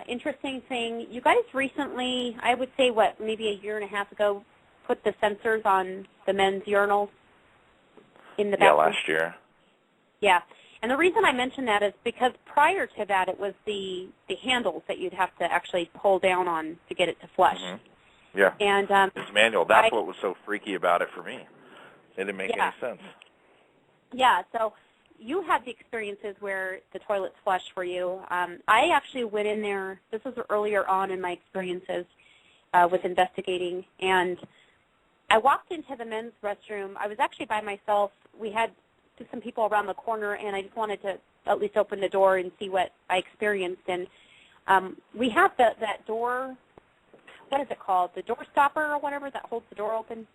interesting thing. You guys recently, I would say, maybe a year and a half ago, put the sensors on the men's urinals in the bathroom? Yeah, last year. Yeah. And the reason I mention that is because prior to that, it was the handles that you'd have to actually pull down on to get it to flush. Mm-hmm. Yeah. And it's manual. That's what was so freaky about it for me. It didn't make any sense. Yeah. So you had the experiences where the toilets flush for you. I actually went in there. This was earlier on in my experiences with investigating, and I walked into the men's restroom. I was actually by myself. We had some people around the corner, and I just wanted to at least open the door and see what I experienced. And we have that door, what is it called, the door stopper or whatever that holds the door open?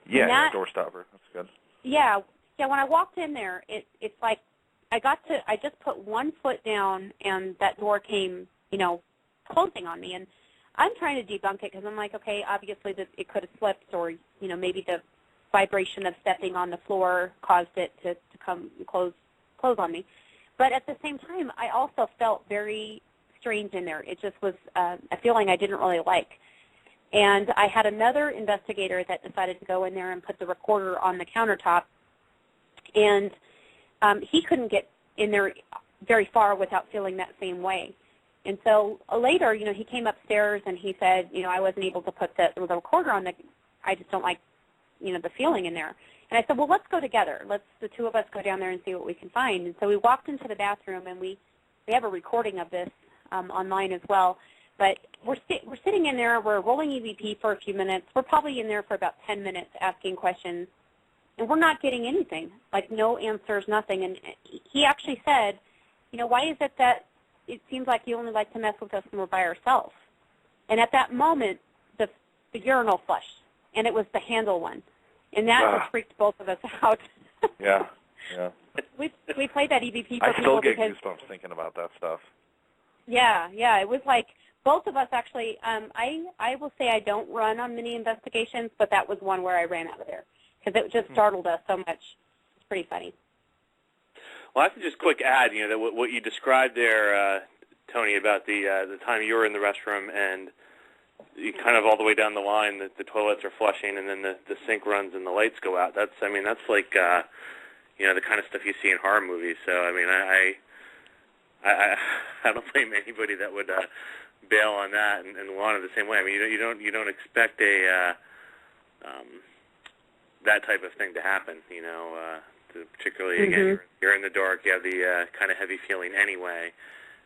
Yeah, door stopper. That's good. Yeah, when I walked in there, it's like I just put one foot down, and that door came, closing on me. And I'm trying to debunk it because I'm like, okay, obviously it could have slipped, or, maybe the vibration of stepping on the floor caused it to come close on me. But at the same time, I also felt very strange in there. It just was a feeling I didn't really like. And I had another investigator that decided to go in there and put the recorder on the countertop, and he couldn't get in there very far without feeling that same way. And so later, he came upstairs and he said, I wasn't able to put the recorder on. I just don't like, the feeling in there. And I said, well, let's go together. Let's the two of us go down there and see what we can find. And so we walked into the bathroom, and we have a recording of this online as well. But we're sitting in there. We're rolling EVP for a few minutes. We're probably in there for about 10 minutes asking questions, and we're not getting anything, like no answers, nothing. And he actually said, why is it that it seems like you only like to mess with us when we're by ourselves? And at that moment, the urinal flushed, and it was the handle one. And that just freaked both of us out. Yeah. We played that EVP for I people still get because goosebumps thinking about that stuff. Yeah, it was like both of us actually. I will say I don't run on many investigations, but that was one where I ran out of there because it just startled us so much. It's pretty funny. Well, I have to just quick add, that what you described there, Tony, about the time you were in the restroom and you kind of all the way down the line, the toilets are flushing and then the sink runs and the lights go out. That's like, the kind of stuff you see in horror movies. So, I don't blame anybody that would bail on that, and Luana the same way. You don't expect that type of thing to happen. Particularly again, you're in the dark. You have the kind of heavy feeling anyway,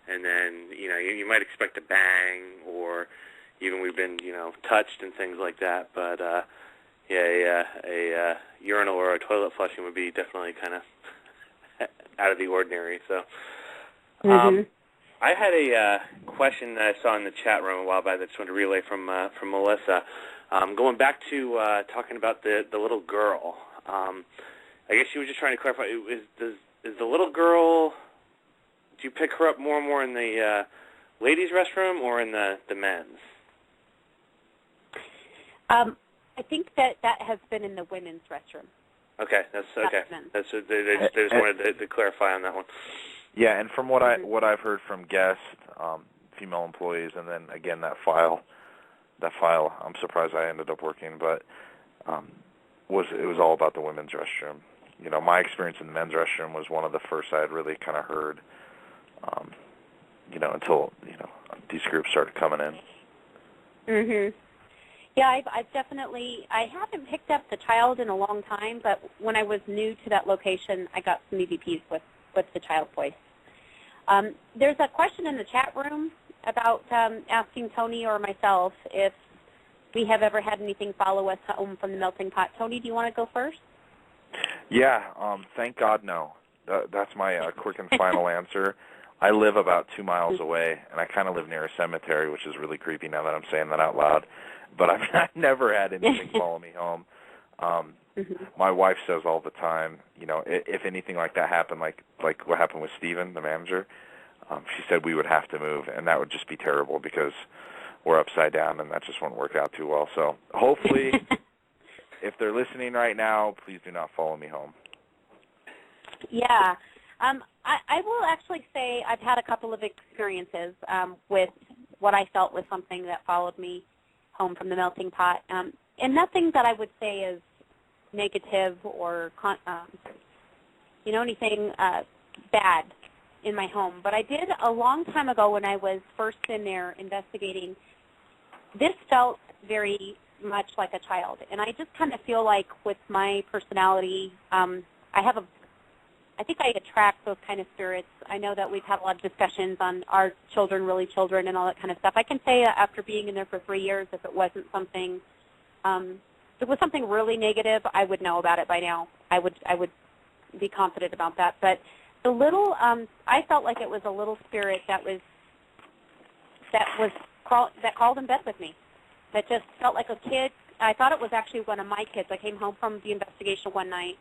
and then you might expect a bang, or even we've been touched and things like that. But a urinal or a toilet flushing would be definitely kind of out of the ordinary. So. I had a question that I saw in the chat room a while back that I just wanted to relay from Melissa. Going back to talking about the little girl, I guess she was just trying to clarify, is the little girl, do you pick her up more and more in the ladies' restroom or in the men's? I think that has been in the women's restroom. Okay, that's okay. That's they just wanted to clarify on that one. Yeah, and from what I've heard from guests, female employees, and then again that file, I'm surprised I ended up working, but it was all about the women's restroom. My experience in the men's restroom was one of the first I had really kind of heard, until these groups started coming in. Yeah, I've definitely, I haven't picked up the child in a long time, but when I was new to that location, I got some EVPs with the child voice. There's a question in the chat room about asking Tony or myself if we have ever had anything follow us home from the melting pot. Tony, do you want to go first? Yeah, thank God no. That's my quick and final answer. I live about 2 miles away, and I kind of live near a cemetery, which is really creepy now that I'm saying that out loud. But I've never had anything follow me home. My wife says all the time, if anything like that happened, like what happened with Steven, the manager, she said we would have to move, and that would just be terrible because we're upside down, and that just won't work out too well. So hopefully, if they're listening right now, please do not follow me home. Yeah. I will actually say I've had a couple of experiences with what I felt was something that followed me home from the melting pot, and nothing that I would say is negative or anything bad in my home. But I did a long time ago when I was first in there investigating. This felt very much like a child, and I just kind of feel like with my personality, I think I attract those kind of spirits. I know that we've had a lot of discussions on are children really children and all that kind of stuff. I can say after being in there for 3 years, if it wasn't something, if it was something really negative, I would know about it by now. I would be confident about that. But the little, I felt like it was a little spirit that crawled in bed with me. That just felt like a kid. I thought it was actually one of my kids. I came home from the investigation one night,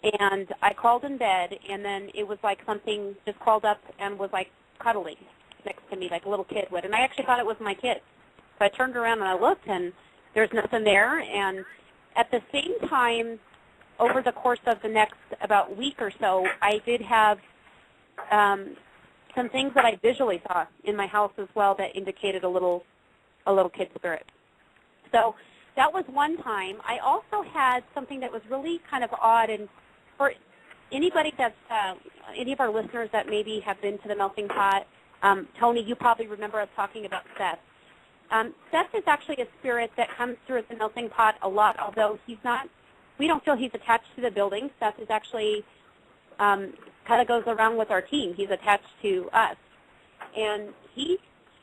and I crawled in bed, and then it was like something just crawled up and was like cuddling next to me like a little kid would. And I actually thought it was my kid. So I turned around and I looked, and there's nothing there. And at the same time, over the course of the next about week or so, I did have some things that I visually saw in my house as well that indicated a little kid spirit. So that was one time. I also had something that was really kind of odd, and for anybody that's any of our listeners that maybe have been to the melting pot, Tony, you probably remember us talking about Seth. Seth is actually a spirit that comes through at the melting pot a lot, although we don't feel he's attached to the building. Seth is actually kind of goes around with our team. He's attached to us. And he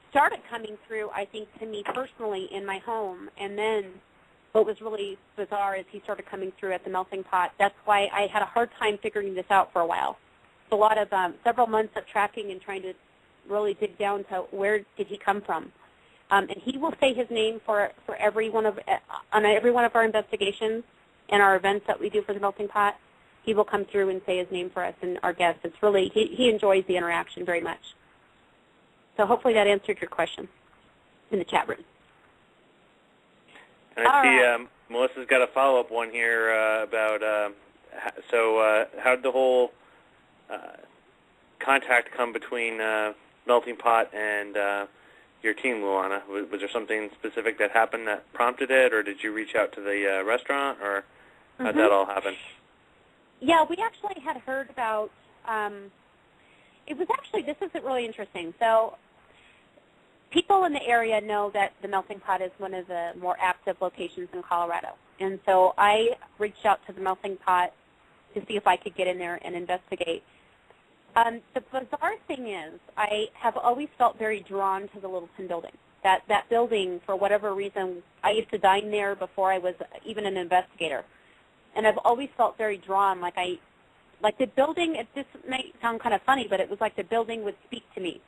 started coming through, I think, to me personally in my home. And then what was really bizarre is he started coming through at the melting pot. That's why I had a hard time figuring this out for a while. It's a lot of several months of tracking and trying to really dig down to where did he come from. And he will say his name for every one of our investigations and our events that we do for the melting pot. He will come through and say his name for us and our guests. It's really, he enjoys the interaction very much. So hopefully that answered your question in the chat room. And I see Melissa's got a follow-up one here about, how did the whole contact come between Melting Pot and your team, Luana? Was there something specific that happened that prompted it, or did you reach out to the restaurant, or how did that all happen? Yeah, we actually had heard about, this is really interesting. So people in the area know that the Melting Pot is one of the more active locations in Colorado. And so I reached out to the Melting Pot to see if I could get in there and investigate. The bizarre thing is I have always felt very drawn to the Littleton building. That building, for whatever reason, I used to dine there before I was even an investigator. And I've always felt very drawn, like the building, this may sound kind of funny, but it was like the building would speak to me.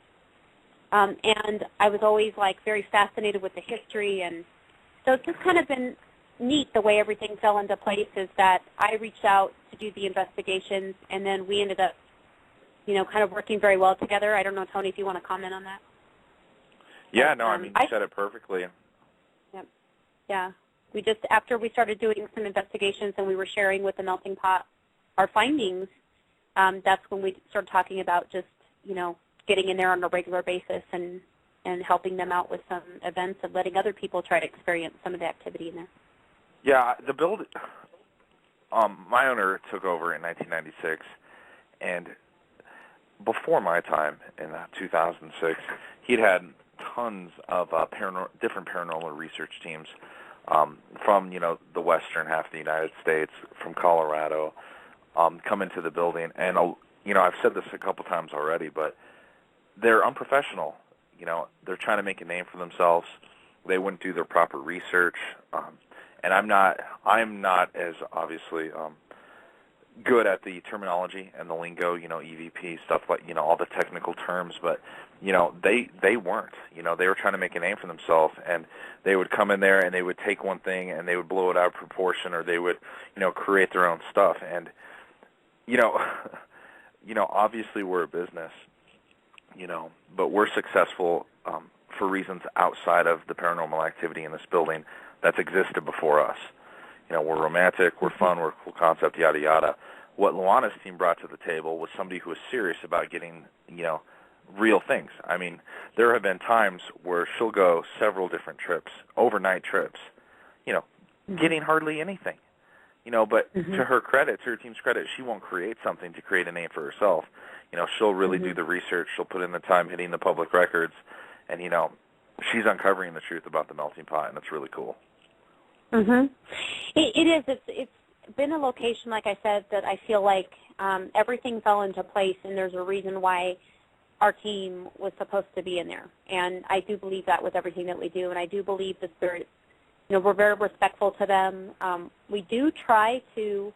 And I was always very fascinated with the history, and so it's just kind of been neat the way everything fell into place is that I reached out to do the investigations, and then we ended up, kind of working very well together. I don't know, Tony, if you want to comment on that. Yeah, no, you said it perfectly. Yep. Yeah. We just, after we started doing some investigations and we were sharing with the Melting Pot our findings, that's when we started talking about just, getting in there on a regular basis and helping them out with some events and letting other people try to experience some of the activity in there. Yeah, the building, my owner took over in 1996, and before my time in 2006, he'd had tons of different paranormal research teams from, the western half of the United States, from Colorado, come into the building. And, I've said this a couple times already, but they're unprofessional. They're trying to make a name for themselves. They wouldn't do their proper research. And I'm not as obviously good at the terminology and the lingo, EVP, stuff like, all the technical terms, but, they weren't. They were trying to make a name for themselves, and they would come in there and they would take one thing and they would blow it out of proportion, or they would, create their own stuff. And, obviously we're a business, but we're successful for reasons outside of the paranormal activity in this building that's existed before us. We're romantic, we're fun, we're a cool concept, yada, yada. What Luana's team brought to the table was somebody who was serious about getting, real things. I mean, there have been times where she'll go several different trips, overnight trips, getting hardly anything. But to her credit, to her team's credit, she won't create something to create a name for herself. She'll really do the research. She'll put in the time hitting the public records, and, she's uncovering the truth about the Melting Pot, and it's really cool. It is. It's been a location, like I said, that I feel like everything fell into place, and there's a reason why our team was supposed to be in there. And I do believe that with everything that we do, and I do believe the spirits, we're very respectful to them. We do try to,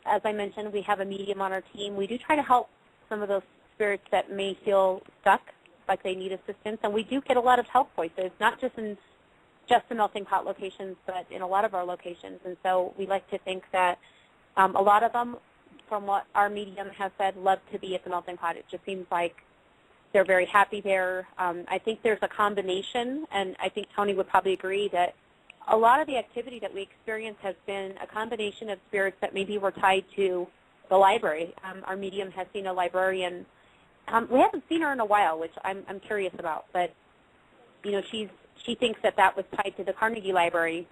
as I mentioned, we have a medium on our team. We do try to help some of those spirits that may feel stuck, like they need assistance, and we do get a lot of help voices, not just in the Melting Pot locations, but in a lot of our locations. And so we like to think that a lot of them, from what our medium has said, love to be at the Melting Pot. It just seems like they're very happy there. I think there's a combination, and I think Tony would probably agree, that a lot of the activity that we experience has been a combination of spirits that maybe were tied to the library. Our medium has seen a librarian We haven't seen her in a while, which I'm curious about. But she thinks that was tied to the Carnegie Library.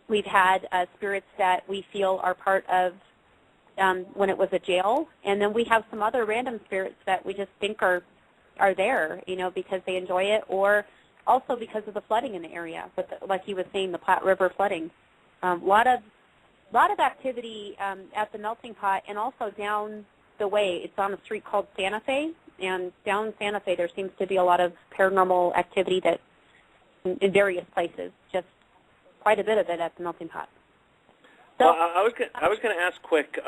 We've had spirits that we feel are part of when it was a jail, and then we have some other random spirits that we just think are there, because they enjoy it, or also because of the flooding in the area, like he was saying, the Platte River flooding. A lot of activity at the melting pot, and also down the way. It's on a street called Santa Fe, and down Santa Fe there seems to be a lot of paranormal activity that in various places, just quite a bit of it at the melting pot. So, well, I was going to ask quick,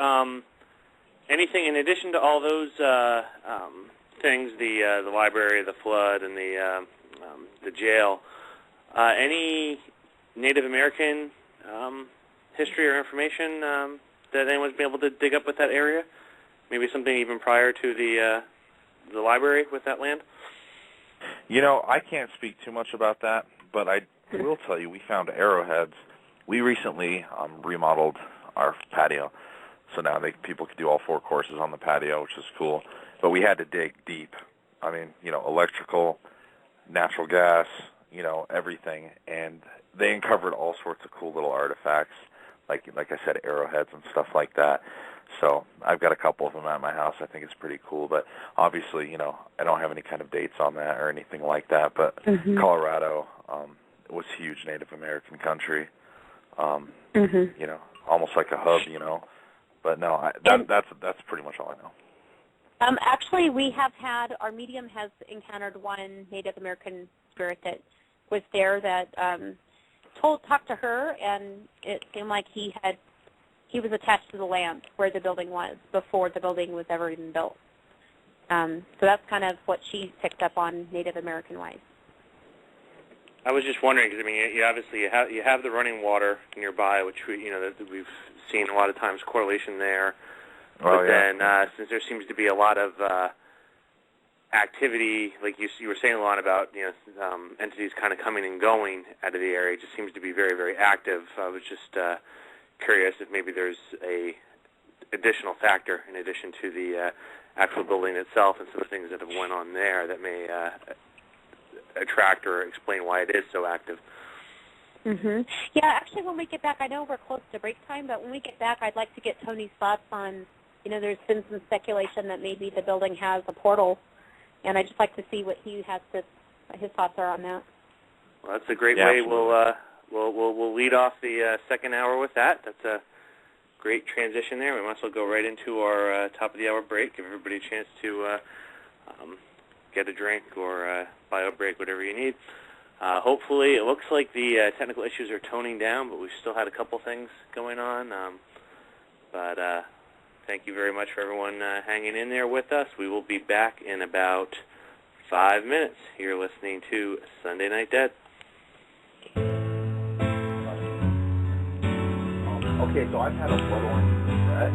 anything in addition to all those things, the library, the flood, and the jail, any Native American history or information that anyone's been able to dig up with that area? Maybe something even prior to the library with that land? I can't speak too much about that, but I will tell you we found arrowheads. We recently remodeled our patio, so now people can do all 4 courses on the patio, which is cool. But we had to dig deep. I mean, electrical, natural gas, everything, and they uncovered all sorts of cool little artifacts, like I said, arrowheads and stuff like that. So I've got a couple of them at my house. I think it's pretty cool. But obviously, I don't have any kind of dates on that or anything like that. But Colorado was huge Native American country. Almost like a hub, But no, that's pretty much all I know. Actually, we have had, our medium has encountered one Native American spirit that was there that talked to her, and it seemed like he was attached to the land where the building was before the building was ever even built. So that's kind of what she picked up on Native American-wise. I was just wondering, because you obviously you have the running water nearby, which we've seen a lot of times correlation there. But then, since there seems to be a lot of activity, like you were saying a lot about, entities kind of coming and going out of the area, it just seems to be very, very active. I was just curious if maybe there's a additional factor in addition to the actual building itself and some of the things that have went on there that may attract or explain why it is so active. Yeah, actually, when we get back, I know we're close to break time, but when we get back, I'd like to get Tony's thoughts on, there's been some speculation that maybe the building has a portal, and I'd just like to see what his thoughts are on that. Well, that's a great way. We'll lead off the second hour with that. That's a great transition there. We might as well go right into our top of the hour break. Give everybody a chance to get a drink or buy a break, whatever you need. Hopefully, it looks like the technical issues are toning down, but we've still had a couple things going on. But thank you very much for everyone hanging in there with us. We will be back in about 5 minutes. You're listening to Sunday Night Dead. Okay, so I've had a blood orange red.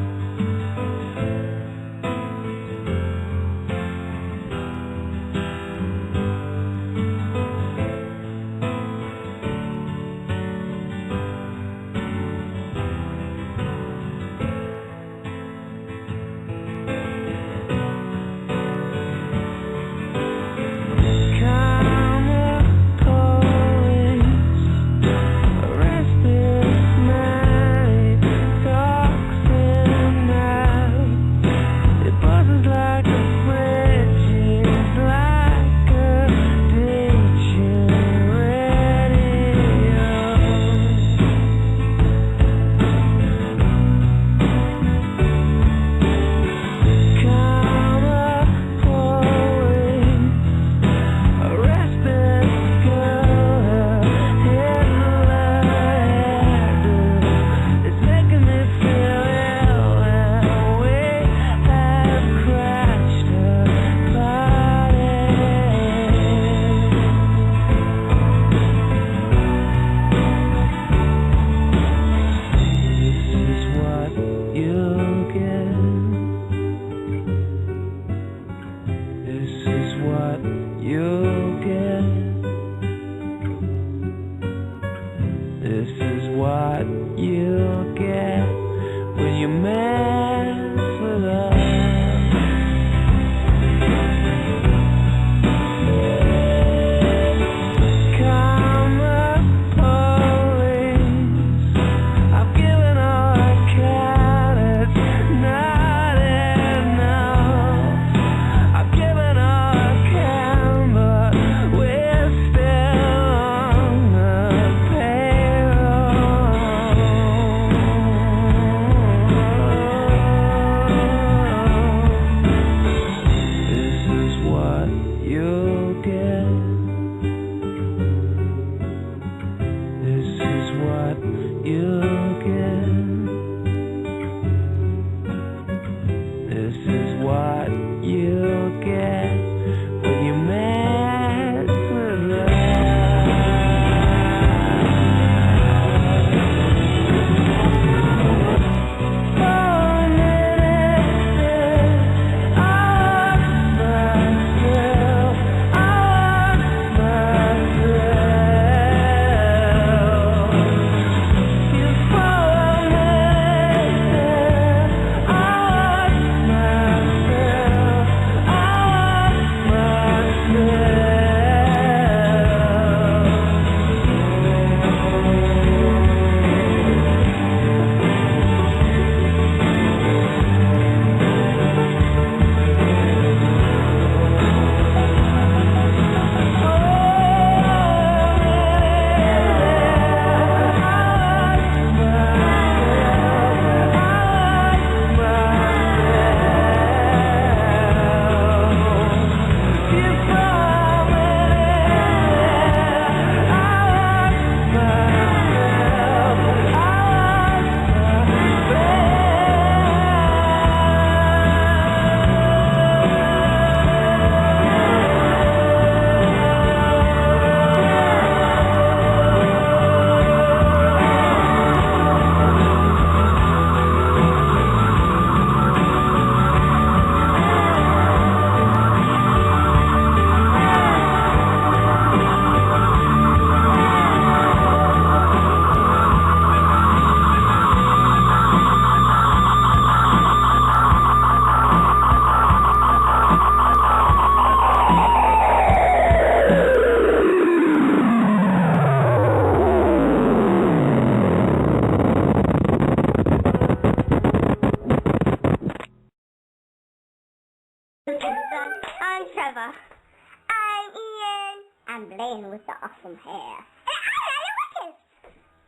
man with the awesome hair.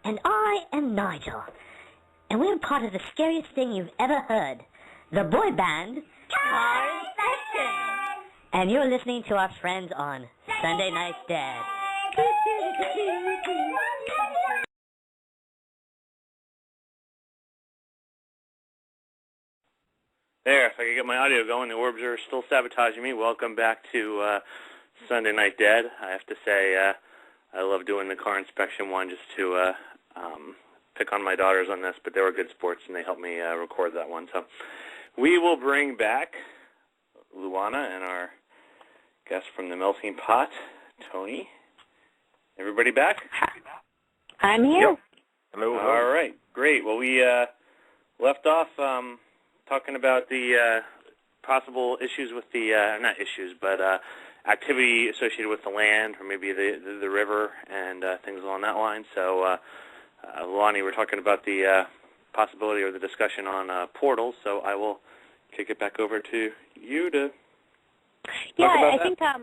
And I am Nigel. And we're part of the scariest thing you've ever heard, the boy band, and you're listening to our friends on Sunday Night Dad. There, if I could get my audio going, the orbs are still sabotaging me. Welcome back to Sunday Night Dad. I have to say, I love doing the car inspection one just to pick on my daughters on this, but they were good sports and they helped me record that one. So we will bring back Luana and our guest from the Melting Pot, Tony. Everybody back? I'm here. Yep. Hello. All right, great. Well, we left off talking about the possible issues with the, not issues, but activity associated with the land or maybe the river and things along that line. So, Lonnie, we're talking about the possibility or the discussion on portals, so I will kick it back over to you to talk about that.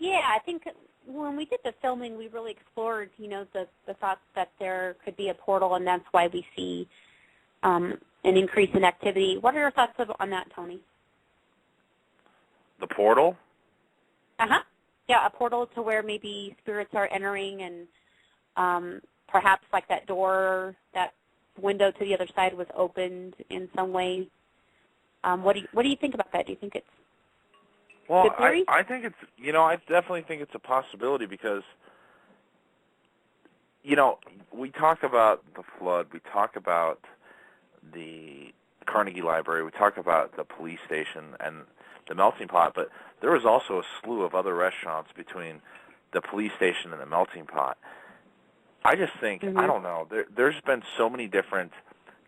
I think when we did the filming, we really explored, the thoughts that there could be a portal, and that's why we see an increase in activity. What are your thoughts on that, Tony? The portal? Uh-huh. Yeah, a portal to where maybe spirits are entering and perhaps like that door, that window to the other side was opened in some way. What do you think about that? Do you think it's good theory? I think it's, I definitely think it's a possibility because, we talk about the flood, we talk about the Carnegie Library, we talk about the police station and the Melting Pot, but there was also a slew of other restaurants between the police station and the Melting Pot. I just think, I don't know, there's been so many different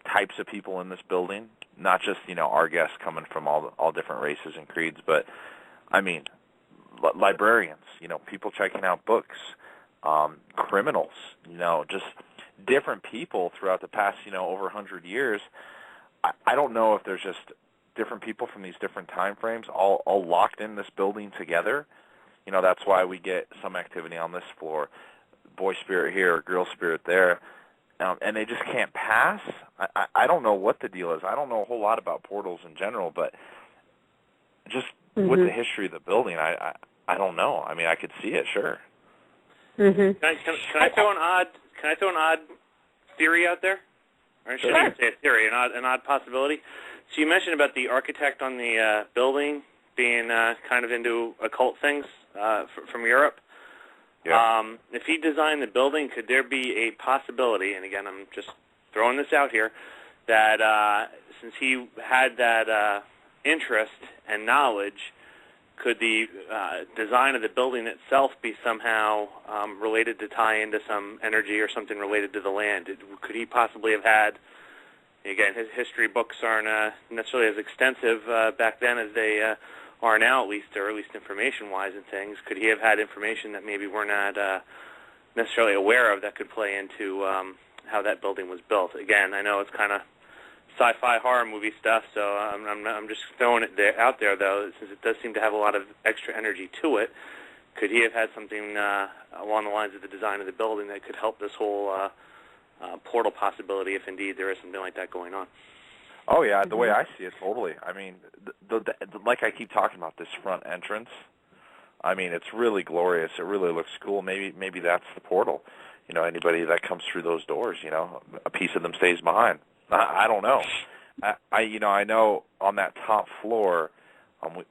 types of people in this building, not just, our guests coming from all different races and creeds, but, I mean, librarians, people checking out books, criminals, just different people throughout the past, over 100 years. I don't know if there's just different people from these different time frames all locked in this building together. That's why we get some activity on this floor, boy spirit here, girl spirit there, and they just can't pass. I don't know what the deal is. I don't know a whole lot about portals in general, but just with the history of the building, I don't know. I mean, I could see it, sure. Can I throw an odd theory out there? Or should I say a theory, an odd possibility? So you mentioned about the architect on the building being kind of into occult things from Europe. Yeah. If he designed the building, could there be a possibility, and again, I'm just throwing this out here, that since he had that interest and knowledge, could the design of the building itself be somehow related to tie into some energy or something related to the land? Could he possibly have had, again, his history books aren't necessarily as extensive back then as they are now, at least information-wise and things. Could he have had information that maybe we're not necessarily aware of that could play into how that building was built? Again, I know it's kind of sci-fi horror movie stuff, so I'm just throwing it out there, though, since it does seem to have a lot of extra energy to it. Could he have had something along the lines of the design of the building that could help this whole portal possibility, if indeed there is something like that going on? Oh, yeah, the way I see it, totally. I mean, like I keep talking about this front entrance, I mean, it's really glorious. It really looks cool. Maybe that's the portal. Anybody that comes through those doors, a piece of them stays behind. I don't know. I know on that top floor,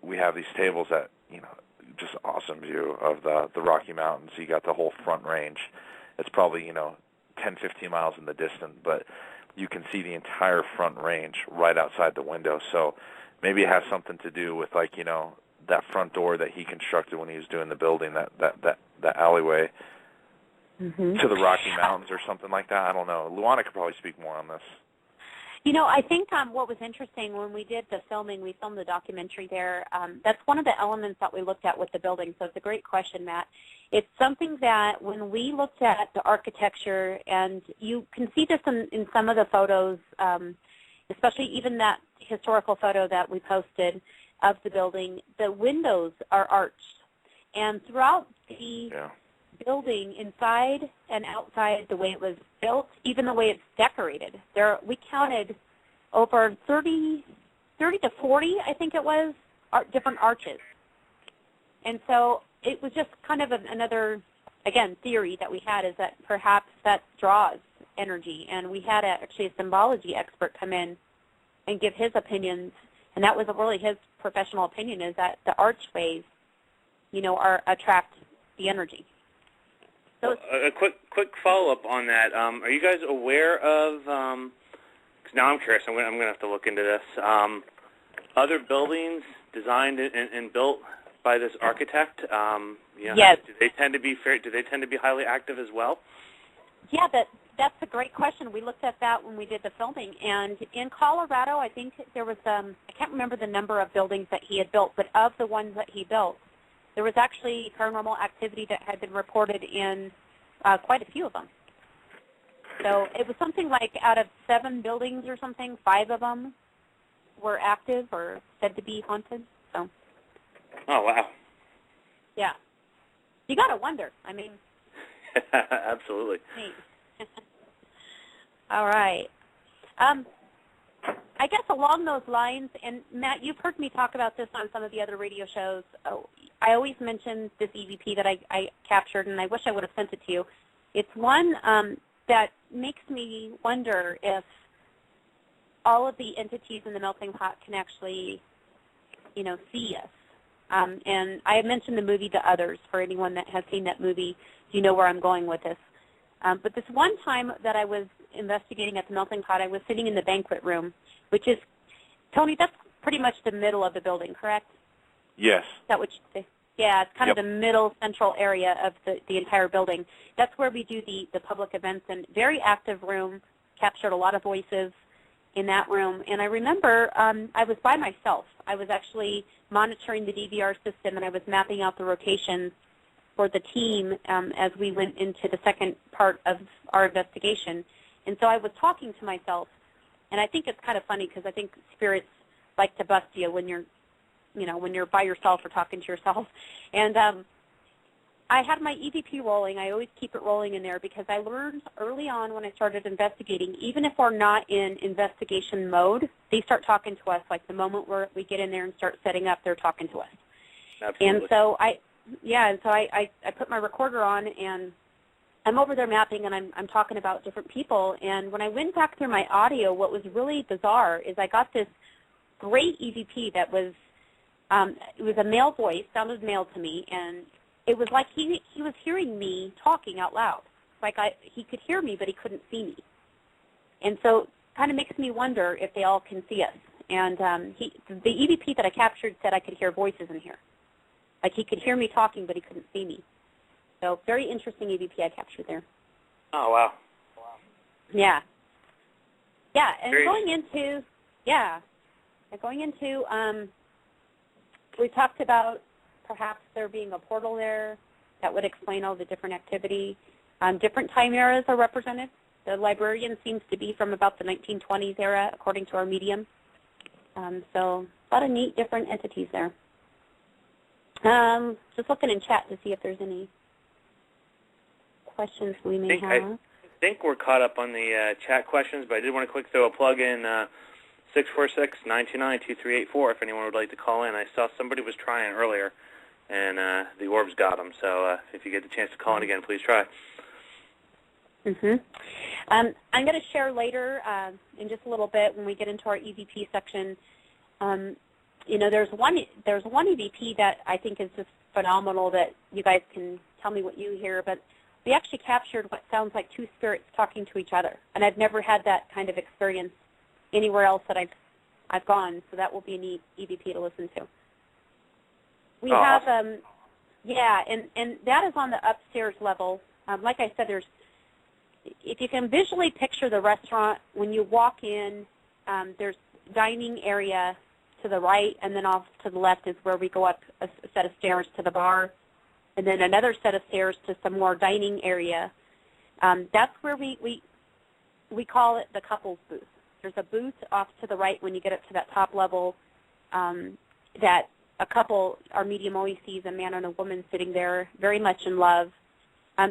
we have these tables that, just awesome view of the Rocky Mountains. You got the whole Front Range. It's probably, 10, 15 miles in the distance, but you can see the entire Front Range right outside the window. So maybe it has something to do with, that front door that he constructed when he was doing the building, that alleyway to the Rocky Mountains or something like that. I don't know. Luana could probably speak more on this. I think what was interesting when we did the filming, we filmed the documentary there, that's one of the elements that we looked at with the building. So it's a great question, Matt. It's something that when we looked at the architecture, and you can see this in some of the photos, especially even that historical photo that we posted of the building, the windows are arched. And throughout the building inside and outside, the way it was built, even the way it's decorated. We counted over 30 to 40, I think it was, different arches. And so it was just kind of another, again, theory that we had, is that perhaps that draws energy. And we had actually a symbology expert come in and give his opinions, and that was really his professional opinion, is that the archways, attract the energy. So a quick follow-up on that. Are you guys aware of, because now I'm curious, I'm going to have to look into this, other buildings designed and built by this architect? Yes. Do they tend to be highly active as well? Yeah, that's a great question. We looked at that when we did the filming. And in Colorado, I think there was, I can't remember the number of buildings that he had built, but of the ones that he built, there was actually paranormal activity that had been reported in quite a few of them. So it was something like out of 7 buildings or something, 5 of them were active or said to be haunted. So. Oh, wow. Yeah. You got to wonder. I mean. Absolutely. Neat. All right. I guess along those lines, and Matt, you've heard me talk about this on some of the other radio shows. I always mention this EVP that I captured, and I wish I would have sent it to you. It's one that makes me wonder if all of the entities in the melting pot can actually, see us. And I mentioned the movie The Others. For anyone that has seen that movie, you know where I'm going with this. But this one time that I was investigating at the melting pot, I was sitting in the banquet room, which is, Tony, that's pretty much the middle of the building, correct? Yes. Is that what you say? Yeah, it's kind of the middle central area of the entire building. That's where we do the public events, and very active room, captured a lot of voices in that room. And I remember I was by myself. I was actually monitoring the DVR system, and I was mapping out the rotations for the team as we went into the second part of our investigation. And so I was talking to myself, and I think it's kind of funny because I think spirits like to bust you when you're, when you're by yourself or talking to yourself. And I had my EVP rolling. I always keep it rolling in there because I learned early on when I started investigating, even if we're not in investigation mode, they start talking to us. Like the moment where we get in there and start setting up, they're talking to us. Absolutely. And so I put my recorder on, and I'm over there mapping, and I'm talking about different people. And when I went back through my audio, what was really bizarre is I got this great EVP that was, it was a male voice, sounded male to me, and it was like he was hearing me talking out loud. Like he could hear me, but he couldn't see me. And so it kind of makes me wonder if they all can see us. And the EVP that I captured said I could hear voices in here. Like he could hear me talking, but he couldn't see me. So very interesting EVP I captured there. Oh, wow. Yeah. Yeah, and Great. going into, we talked about perhaps there being a portal there that would explain all the different activity. Different time eras are represented. The librarian seems to be from about the 1920s era, according to our medium. So a lot of neat different entities there. Just looking in chat to see if there's any questions we may have. I think we're caught up on the chat questions, but I did want to quick throw a plug in 646-929-2384 if anyone would like to call in. I saw somebody was trying earlier, and the orbs got them. So if you get the chance to call in again, please try. I'm going to share later in just a little bit when we get into our EVP section. There's one EVP that I think is just phenomenal that you guys can tell me what you hear, but we actually captured what sounds like two spirits talking to each other, and I've never had that kind of experience anywhere else that I've gone, so that will be a neat EVP to listen to. We have, and that is on the upstairs level. Like I said, if you can visually picture the restaurant, when you walk in, there's dining area to the right, and then off to the left is where we go up a set of stairs to the bar, and then another set of stairs to some more dining area. That's where we call it the couples booth. There's a booth off to the right when you get up to that top level that a couple, our medium always sees a man and a woman sitting there very much in love.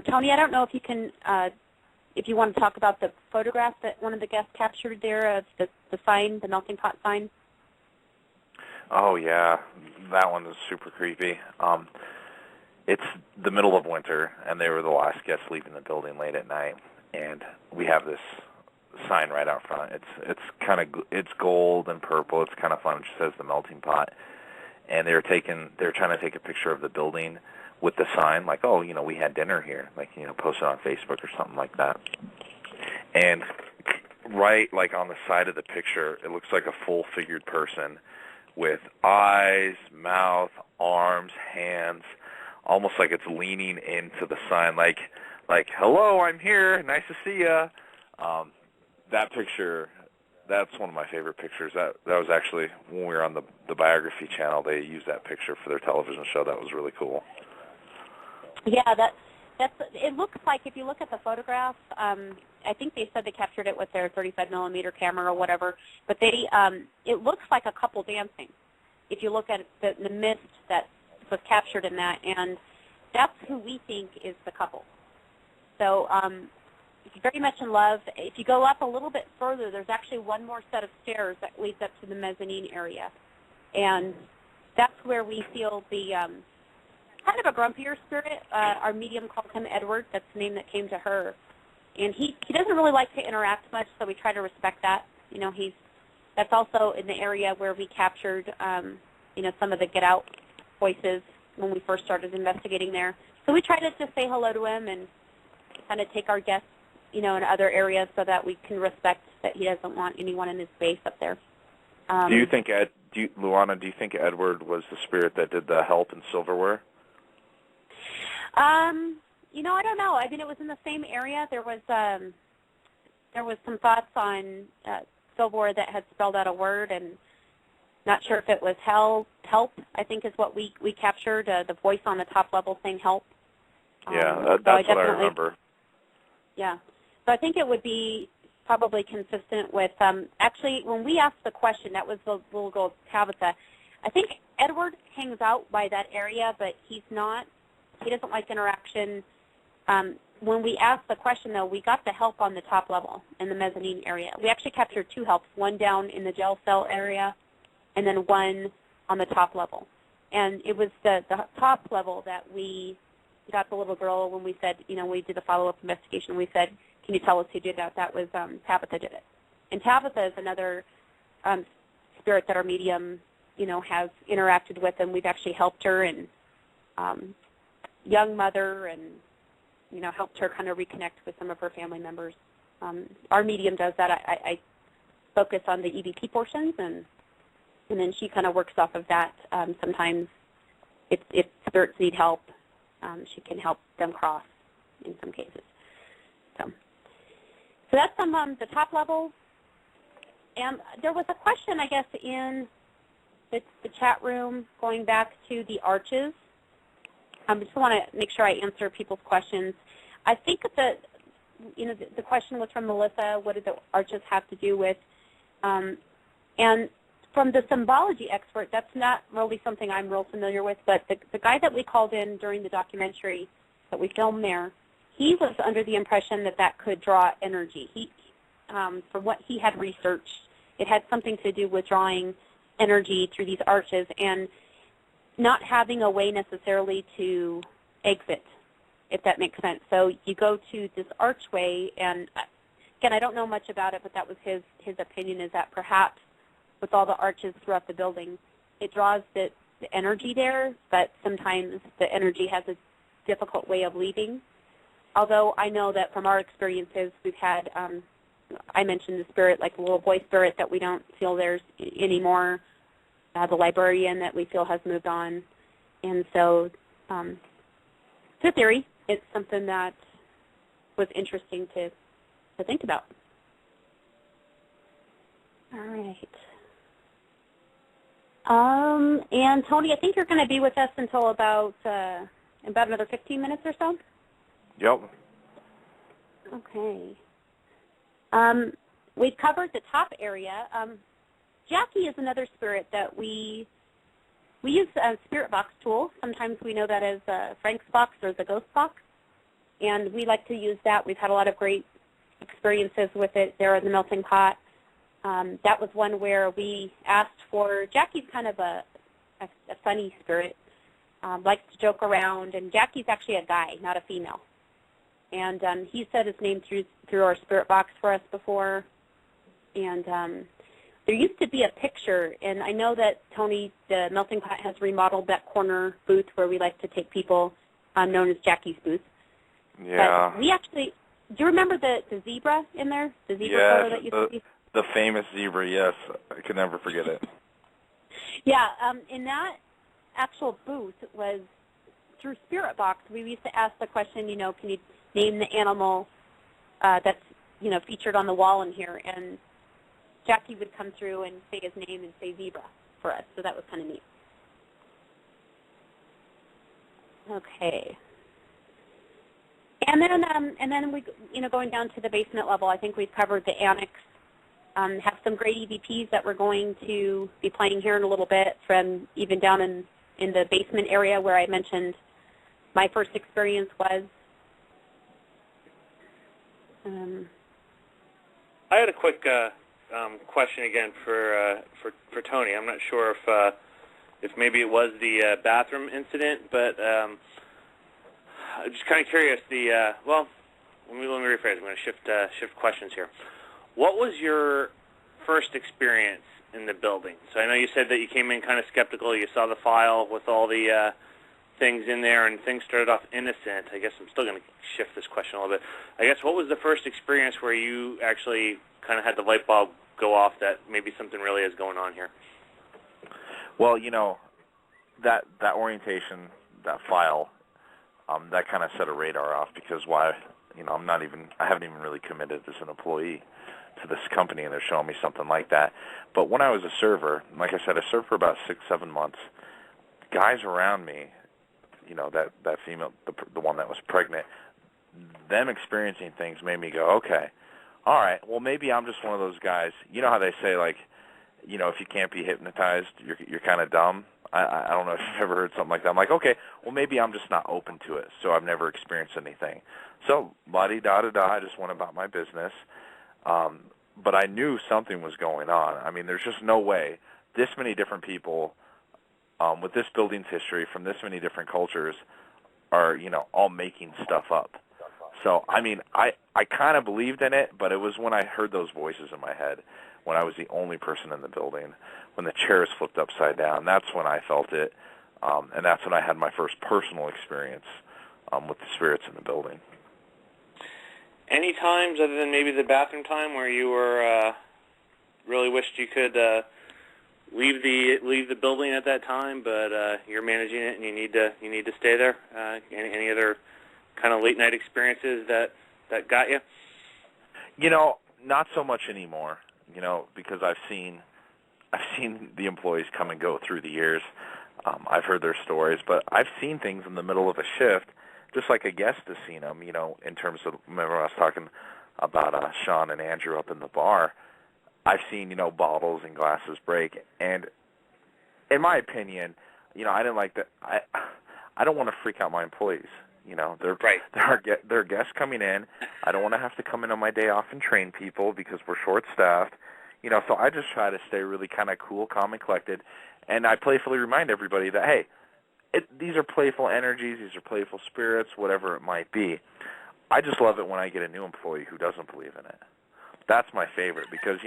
Tony, I don't know if you can, if you want to talk about the photograph that one of the guests captured there of the sign, the melting pot sign. Oh, yeah. That one is super creepy. It's the middle of winter, and they were the last guests leaving the building late at night, and we have this sign right out front. It's gold and purple. It's kind of fun. It just says the melting pot, and they were trying to take a picture of the building with the sign, like, oh, we had dinner here, like, post it on Facebook or something like that. And right, like, on the side of the picture, it looks like a full-figured person with eyes, mouth, arms, hands, almost like it's leaning into the sign, like, hello, I'm here, nice to see ya. That picture, that's one of my favorite pictures. That was actually, when we were on the Biography channel, they used that picture for their television show. That was really cool. Yeah, it looks like, if you look at the photograph, I think they said they captured it with their 35mm camera or whatever, but it looks like a couple dancing if you look at the mist that was captured in that, and that's who we think is the couple. So very much in love. If you go up a little bit further, there's actually one more set of stairs that leads up to the mezzanine area, and that's where we feel the kind of a grumpier spirit. Our medium calls him Edward. That's the name that came to her. And he doesn't really like to interact much, so we try to respect that. That's also in the area where we captured, some of the get out voices when we first started investigating there. So we try to just say hello to him and kind of take our guests, in other areas so that we can respect that he doesn't want anyone in his space up there. Do you think, Luana, do you think Edward was the spirit that did the help and silverware? I don't know. I mean, it was in the same area. There was some thoughts on silverware that had spelled out a word, and not sure if it was help, I think is what we captured, the voice on the top level saying help. Yeah, that's what I remember. Yeah. So I think it would be probably consistent with, actually, when we asked the question, that was the little girl Tabitha, I think Edward hangs out by that area, but he doesn't like interaction. When we asked the question, though, we got the help on the top level in the mezzanine area. We actually captured two helps, one down in the jail cell area and then one on the top level. And it was the top level that we got the little girl when we said, we did the follow-up investigation. We said, can you tell us who did that? That was Tabitha did it. And Tabitha is another spirit that our medium, has interacted with, and we've actually helped her and young mother and, helped her kind of reconnect with some of her family members. Our medium does that. I focus on the EVP portions, and then she kind of works off of that. Sometimes if spirits need help, she can help them cross in some cases. So that's from the top level. And there was a question, I guess, in the chat room going back to the arches. I just want to make sure I answer people's questions. I think that the question was from Melissa, what did the arches have to do with? And from the symbology expert, that's not really something I'm real familiar with, but the guy that we called in during the documentary that we filmed there, he was under the impression that could draw energy. From what he had researched, it had something to do with drawing energy through these arches and not having a way necessarily to exit, if that makes sense. So you go to this archway, and again, I don't know much about it, but that was his opinion, is that perhaps with all the arches throughout the building, it draws the energy there, but sometimes the energy has a difficult way of leaving. Although I know that from our experiences, we've had, I mentioned the spirit, like the little boy spirit that we don't feel there's anymore, the librarian that we feel has moved on. And so it's a theory. It's something that was interesting to think about. All right. And Tony, I think you're going to be with us until about another 15 minutes or so? Yep. Okay. We've covered the top area. Jackie is another spirit that we use a spirit box tool. Sometimes we know that as Frank's box or the ghost box. and we like to use that. We've had a lot of great experiences with it there in the melting pot. That was one where we asked for, Jackie's kind of a funny spirit, likes to joke around, and Jackie's actually a guy, not a female. And he said his name through our spirit box for us before. And there used to be a picture, and I know that Tony, the melting pot, has remodeled that corner booth where we like to take people, known as Jackie's booth. Yeah. But we actually, do you remember the zebra in there? The zebra photo that you see? The famous zebra, yes. I could never forget it. Yeah, in that actual booth was through Spirit Box. We used to ask the question, can you name the animal that's, featured on the wall in here? And Jackie would come through and say his name and say zebra for us, so that was kind of neat. Okay. And then we, going down to the basement level, I think we've covered the annex. Have some great EVPs that we're going to be playing here in a little bit, from even down in the basement area where I mentioned my first experience was. I had a quick question again for Tony. I'm not sure if maybe it was the bathroom incident, but I'm just kind of curious. Let me rephrase. I'm going to shift questions here. What was your first experience in the building? So I know you said that you came in kind of skeptical. You saw the file with all the things in there, and things started off innocent. I guess I'm still going to shift this question a little bit. I guess, what was the first experience where you actually kind of had the light bulb go off that maybe something really is going on here? Well, that orientation, that file, that kind of set a radar off, because I haven't even really committed as an employee to this company, and they're showing me something like that. But when I was a server, like I said, I served for about 6-7 months. Guys around me, that female, the one that was pregnant, them experiencing things made me go, okay, all right, well, maybe I'm just one of those guys. You know how they say, like, if you can't be hypnotized, you're kind of dumb. I don't know if you've ever heard something like that. I'm like, okay, well, maybe I'm just not open to it, so I've never experienced anything. So, la-di-da-da-da, I just went about my business. But I knew something was going on. I mean, there's just no way this many different people with this building's history from this many different cultures are, all making stuff up. So, I mean, I kind of believed in it, but it was when I heard those voices in my head, when I was the only person in the building, when the chairs flipped upside down. That's when I felt it, and that's when I had my first personal experience with the spirits in the building. Any times other than maybe the bathroom time where you were really wished you could leave the building at that time, but you're managing it and you need to stay there? Any other kind of late night experiences that got you? Not so much anymore. Because I've seen the employees come and go through the years. I've heard their stories, but I've seen things in the middle of a shift, just like a guest has seen them, in terms of, remember I was talking about Sean and Andrew up in the bar. I've seen, bottles and glasses break, and in my opinion, I didn't like that. I don't want to freak out my employees. They're guests coming in. I don't want to have to come in on my day off and train people because we're short-staffed. So I just try to stay really kind of cool, calm, and collected, and I playfully remind everybody that, hey, these are playful energies, these are playful spirits, whatever it might be. I just love it when I get a new employee who doesn't believe in it. That's my favorite, because,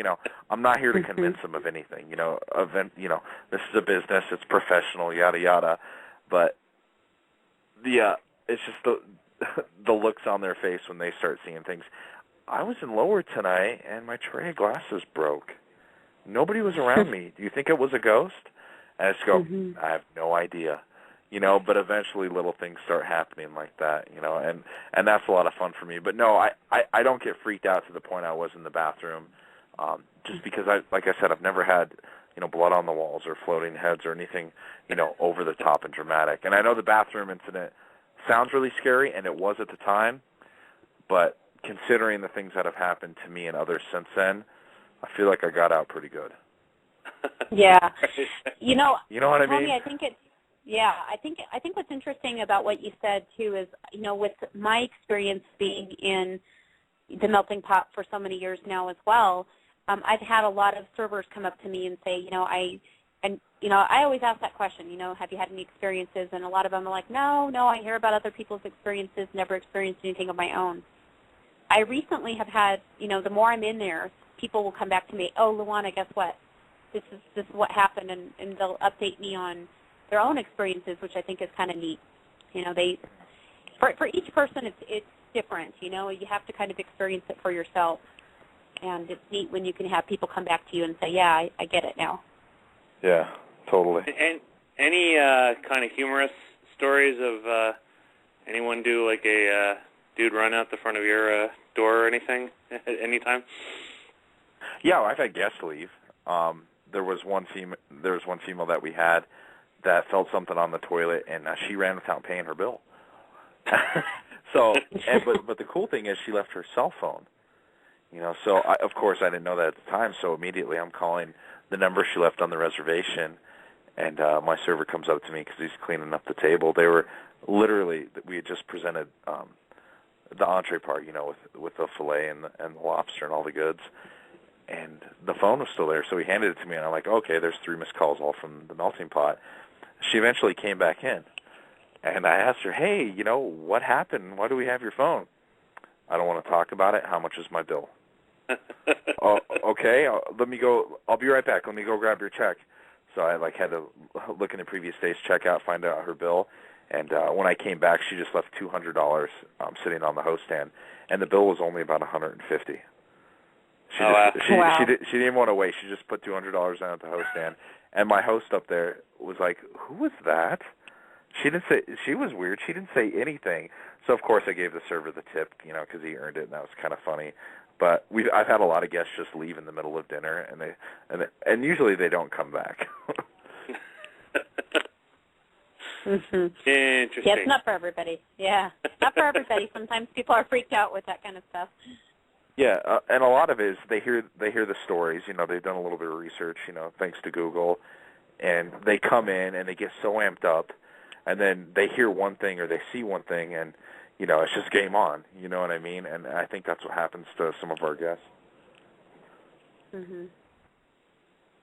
I'm not here to convince them of anything. This is a business, it's professional, yada, yada, but it's just the looks on their face when they start seeing things. I was in Lower tonight, and my tray of glasses broke. Nobody was around me. Do you think it was a ghost? And I just go, I have no idea. But eventually little things start happening like that, and that's a lot of fun for me. But no, I don't get freaked out to the point I was in the bathroom, just because, like I said, I've never had, blood on the walls or floating heads or anything, over the top and dramatic. And I know the bathroom incident sounds really scary, and it was at the time, but considering the things that have happened to me and others since then, I feel like I got out pretty good. Yeah. You know what I Tony, mean? Yeah, I think what's interesting about what you said too is, with my experience being in the melting pot for so many years now as well, I've had a lot of servers come up to me and say, I always ask that question, have you had any experiences? And a lot of them are like, no, I hear about other people's experiences, never experienced anything of my own. I recently have had, the more I'm in there, people will come back to me, oh, Luana, guess what? This is what happened, and they'll update me on their own experiences, which I think is kind of neat. For each person, it's different. You have to kind of experience it for yourself, and it's neat when you can have people come back to you and say, yeah, I get it now. Yeah, totally. And any kind of humorous stories of anyone do like a dude run out the front of your door or anything at any time? Yeah, I've had guests leave. There was one female that we had that felt something on the toilet, and she ran without paying her bill. But the cool thing is she left her cell phone. So of course I didn't know that at the time. So immediately I'm calling the number she left on the reservation, and my server comes up to me because he's cleaning up the table. They were literally, we had just presented the entree part, with the fillet and the lobster and all the goods. And the phone was still there, so he handed it to me, and I'm like, okay, there's 3 missed calls all from the melting pot. She eventually came back in, and I asked her, hey, what happened? Why do we have your phone? I don't want to talk about it. How much is my bill? Oh, okay, let me go. I'll be right back. Let me go grab your check. So I had to look in the previous day's checkout, find out her bill, and when I came back, she just left $200 sitting on the host stand, and the bill was only about $150. She didn't even want to wait. She just put $200 down at the host stand, and my host up there was like, "Who was that?" She didn't say. She was weird. She didn't say anything. So of course I gave the server the tip, because he earned it, and that was kind of funny. But I've had a lot of guests just leave in the middle of dinner, and usually they don't come back. Mm-hmm. Interesting. Yeah, it's not for everybody. Yeah, not for everybody. Sometimes people are freaked out with that kind of stuff. Yeah, and a lot of it is they hear the stories. They've done a little bit of research, thanks to Google, and they come in and they get so amped up, and then they hear one thing or they see one thing, and it's just game on. You know what I mean? And I think that's what happens to some of our guests. Mhm.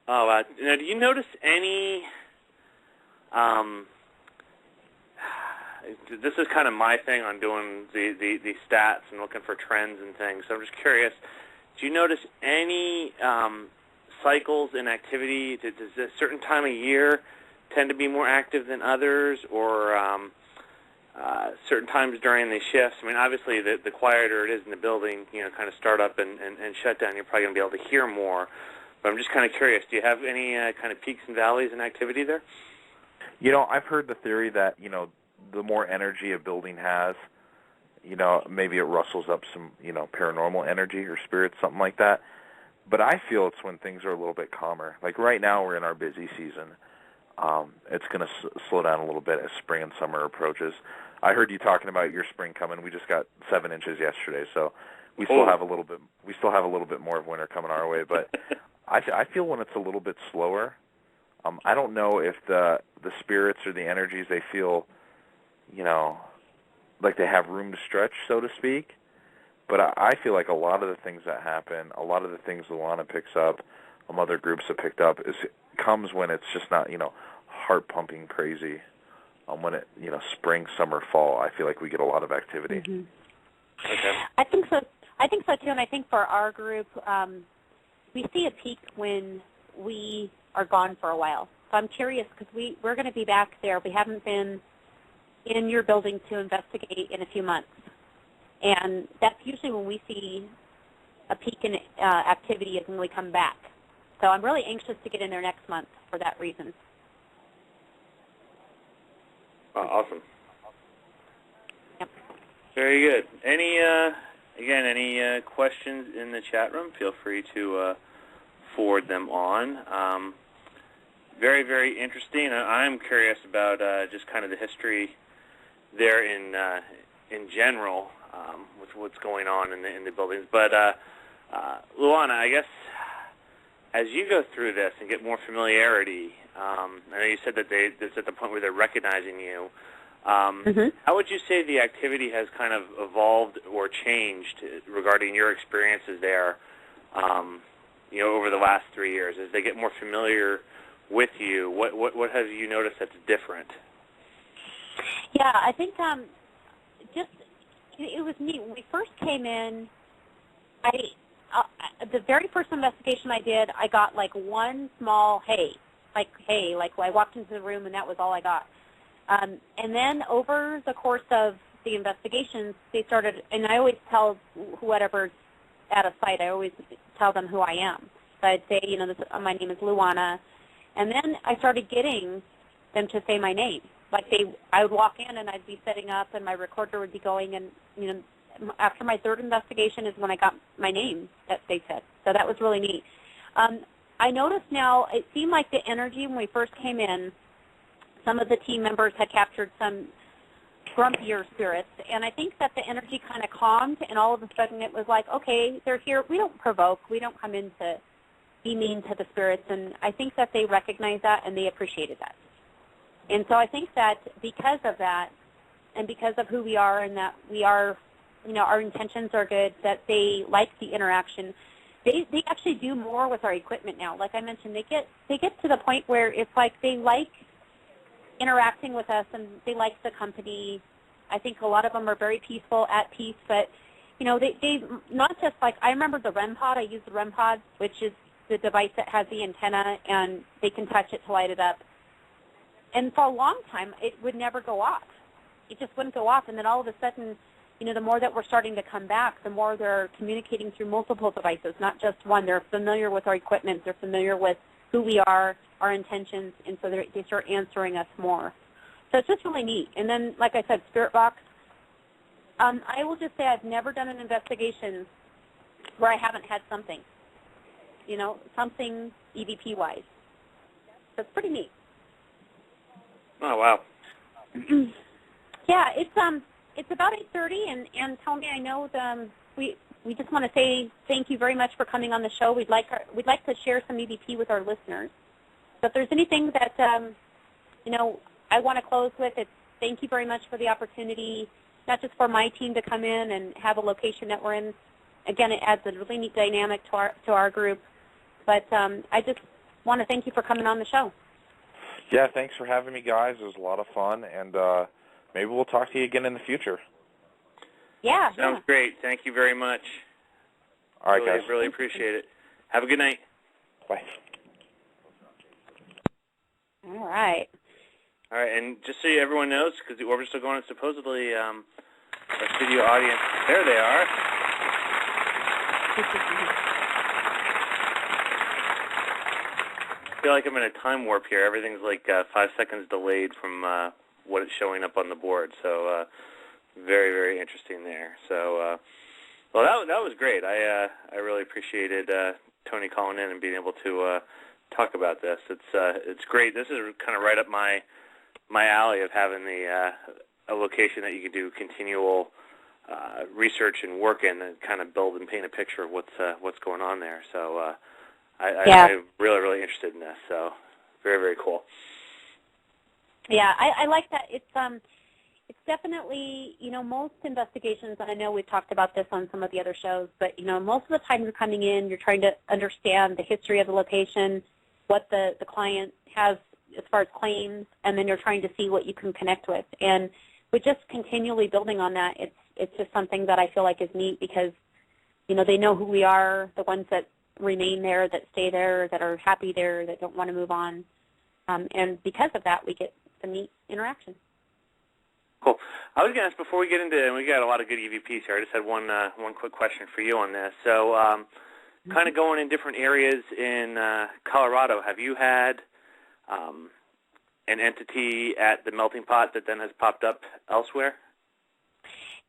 Oh, now do you notice any? This is kind of my thing on doing the stats and looking for trends and things. So I'm just curious, do you notice any cycles in activity? Does a certain time of year tend to be more active than others, or certain times during the shifts? I mean, obviously, the quieter it is in the building, kind of start up and shut down, you're probably going to be able to hear more. But I'm just kind of curious, do you have any kind of peaks and valleys in activity there? I've heard the theory that, the more energy a building has, maybe it rustles up some, paranormal energy or spirits, something like that. But I feel it's when things are a little bit calmer. Like right now we're in our busy season. It's going to slow down a little bit as spring and summer approaches. I heard you talking about your spring coming. We just got 7 inches yesterday, so we still have a little bit. We still have a little bit more of winter coming our way. But I feel when it's a little bit slower. I don't know if the spirits or the energies, they feel, like they have room to stretch, so to speak. But I feel like a lot of the things that happen, a lot of the things Luana picks up, other groups have picked up, comes when it's just not, heart-pumping crazy. When it, spring, summer, fall, I feel like we get a lot of activity. Mm-hmm. Okay. I think so too, and I think for our group, we see a peak when we are gone for a while. So I'm curious because we're going to be back there. We haven't been in your building to investigate in a few months, and that's usually when we see a peak in activity is when we come back. So I'm really anxious to get in there next month for that reason. Awesome. Yep. Very good. Any questions in the chat room? Feel free to forward them on. Very, very interesting. I'm curious about just kind of the history there in general with what's going on in the buildings. But Luana, I guess as you go through this and get more familiarity, I know you said that it's at the point where they're recognizing you. How would you say the activity has kind of evolved or changed regarding your experiences there, over the last 3 years? As they get more familiar with you, what have you noticed that's different? Yeah, I think it was neat. When we first came in, the very first investigation I did, I got like one small hey, like I walked into the room and that was all I got. And then over the course of the investigations, they started, and I always tell whoever's at a site, I always tell them who I am. So I'd say, my name is Luana, and then I started getting them to say my name. Like I would walk in and I'd be setting up, and my recorder would be going, and after my third investigation is when I got my name that they said. So that was really neat. I noticed now it seemed like the energy when we first came in, some of the team members had captured some grumpier spirits, and I think that the energy kind of calmed, and all of a sudden it was like, okay, they're here. We don't provoke. We don't come in to be mean to the spirits, and I think that they recognized that and they appreciated that. And so I think that because of that, and because of who we are, and that we are, our intentions are good, that they like the interaction. They actually do more with our equipment now. Like I mentioned, they get to the point where it's like they like interacting with us, and they like the company. I think a lot of them are very peaceful, at peace, but they not just like, I remember the REM pod. I use the REM pod, which is the device that has the antenna, and they can touch it to light it up. And for a long time, it would never go off. It just wouldn't go off, and then all of a sudden, the more that we're starting to come back, the more they're communicating through multiple devices, not just one. They're familiar with our equipment. They're familiar with who we are, our intentions, and so they start answering us more. So it's just really neat. And then, like I said, Spirit Box, I will just say I've never done an investigation where I haven't had something, something EVP-wise. So it's pretty neat. Oh, wow. Yeah, it's about 8:30, and Tony, I know we just want to say thank you very much for coming on the show. We'd like to share some EVP with our listeners. So if there's anything that I want to close with, it's thank you very much for the opportunity, not just for my team to come in and have a location that we're in. Again, it adds a really neat dynamic to our group. But I just want to thank you for coming on the show. Yeah, thanks for having me, guys. It was a lot of fun, and maybe we'll talk to you again in the future. Yeah. Sounds great. Thank you very much. All right, guys. Really appreciate it. Have a good night. Bye. All right. All right, and just so everyone knows, because the orbit's still going on, supposedly a studio audience. There they are. I feel like I'm in a time warp here. Everything's like 5 seconds delayed from what it's showing up on the board. So very, very interesting there. So, well, that was great. I really appreciated Tony calling in and being able to talk about this. It's great. This is kind of right up my alley of having a location that you can do continual research and work in, and kind of build and paint a picture of what's going on there. So I'm really, really interested in this. So very, very cool. Yeah, I like that. It's definitely, most investigations, and I know we've talked about this on some of the other shows, but, most of the time you're coming in, you're trying to understand the history of the location, what the client has as far as claims, and then you're trying to see what you can connect with. And with just continually building on that, it's just something that I feel like is neat because, they know who we are, the ones that remain there, that stay there, that are happy there, that don't want to move on. And because of that, we get some neat interaction. Cool. I was going to ask before we get into, and we got a lot of good EVPs here, I just had one quick question for you on this. So kind of going in different areas in Colorado, have you had an entity at the melting pot that then has popped up elsewhere?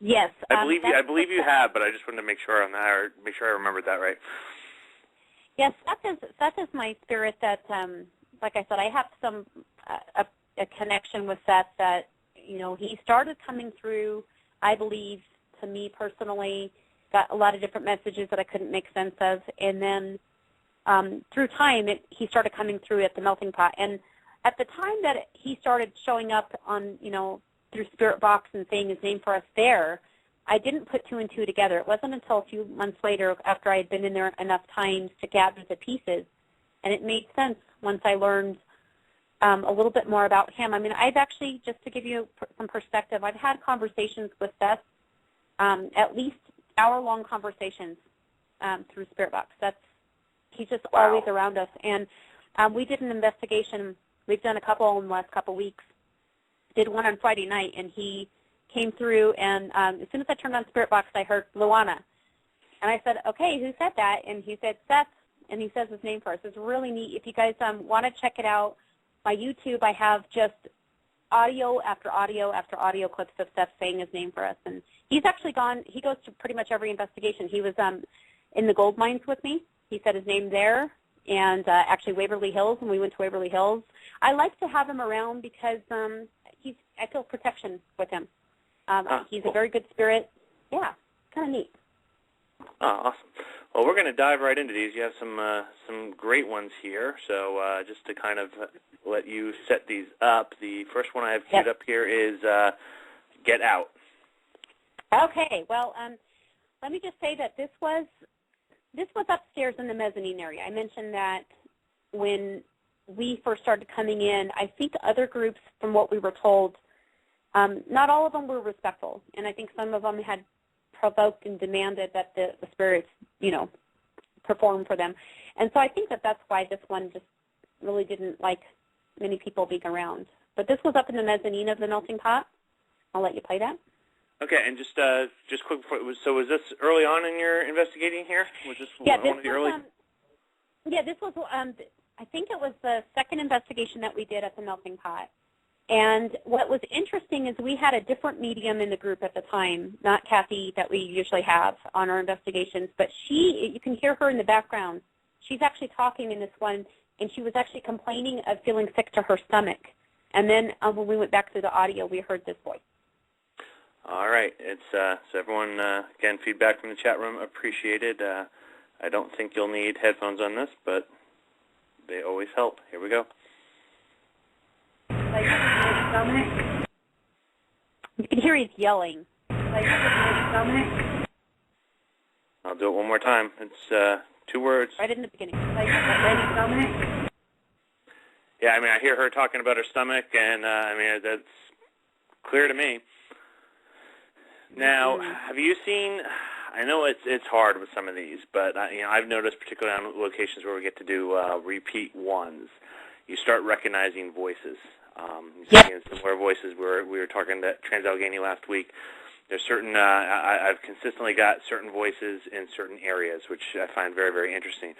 Yes. I believe you have, but I just wanted to make sure on that, or make sure I remembered that right. Yes, that is my spirit that, like I said, I have some a connection with Seth that, he started coming through, I believe, to me personally, got a lot of different messages that I couldn't make sense of, and then through time, he started coming through at the melting pot. And at the time that he started showing up on, through Spirit Box and saying his name for us there, I didn't put two and two together. It wasn't until a few months later, after I had been in there enough times to gather the pieces, and it made sense once I learned a little bit more about him. I mean, I've actually, just to give you some perspective, I've had conversations with Seth, at least hour-long conversations through Spirit Box. He's just always around us. And we did an investigation. We've done a couple in the last couple weeks. Did one on Friday night, and he came through, and as soon as I turned on Spirit Box, I heard Luana. And I said, okay, who said that? And he said, Seth, and he says his name first. It's really neat. If you guys want to check it out, my YouTube, I have just audio after audio after audio clips of Seth saying his name for us. And he's actually he goes to pretty much every investigation. He was in the gold mines with me. He said his name there, and actually Waverly Hills, when we went to Waverly Hills. I like to have him around because I feel protection with him. He's a very good spirit. Yeah, kind of neat. Oh, awesome. Well, we're going to dive right into these. You have some great ones here. So just to kind of let you set these up, the first one I have queued up here is Get Out. Okay. Well, let me just say that this was upstairs in the mezzanine area. I mentioned that when we first started coming in, I think other groups, from what we were told, not all of them were respectful, and I think some of them had provoked and demanded that the spirits, perform for them. And so I think that's why this one just really didn't like many people being around. But this was up in the mezzanine of the melting pot. I'll let you play that. Okay, and just quick before, so was this early on in your investigating here? Was this one of the early? This was, I think it was the second investigation that we did at the melting pot. And what was interesting is we had a different medium in the group at the time, not Kathy that we usually have on our investigations, but you can hear her in the background. She's actually talking in this one, and she was actually complaining of feeling sick to her stomach. And then when we went back through the audio, we heard this voice. All right. It's so everyone, again, feedback from the chat room appreciated. I don't think you'll need headphones on this, but they always help. Here we go. Like my stomach. You can hear he's yelling. Like my stomach. I'll do it one more time. It's 2 words. Right in the beginning. Like my stomach. Yeah, I mean, I hear her talking about her stomach, and I mean, that's clear to me. Now, have you seen? I know it's hard with some of these, but I've noticed, particularly on locations where we get to do repeat ones, you start recognizing voices. Seeing similar voices. We were talking to Trans-Allegheny last week. There's certain, I've consistently got certain voices in certain areas, which I find very, very interesting.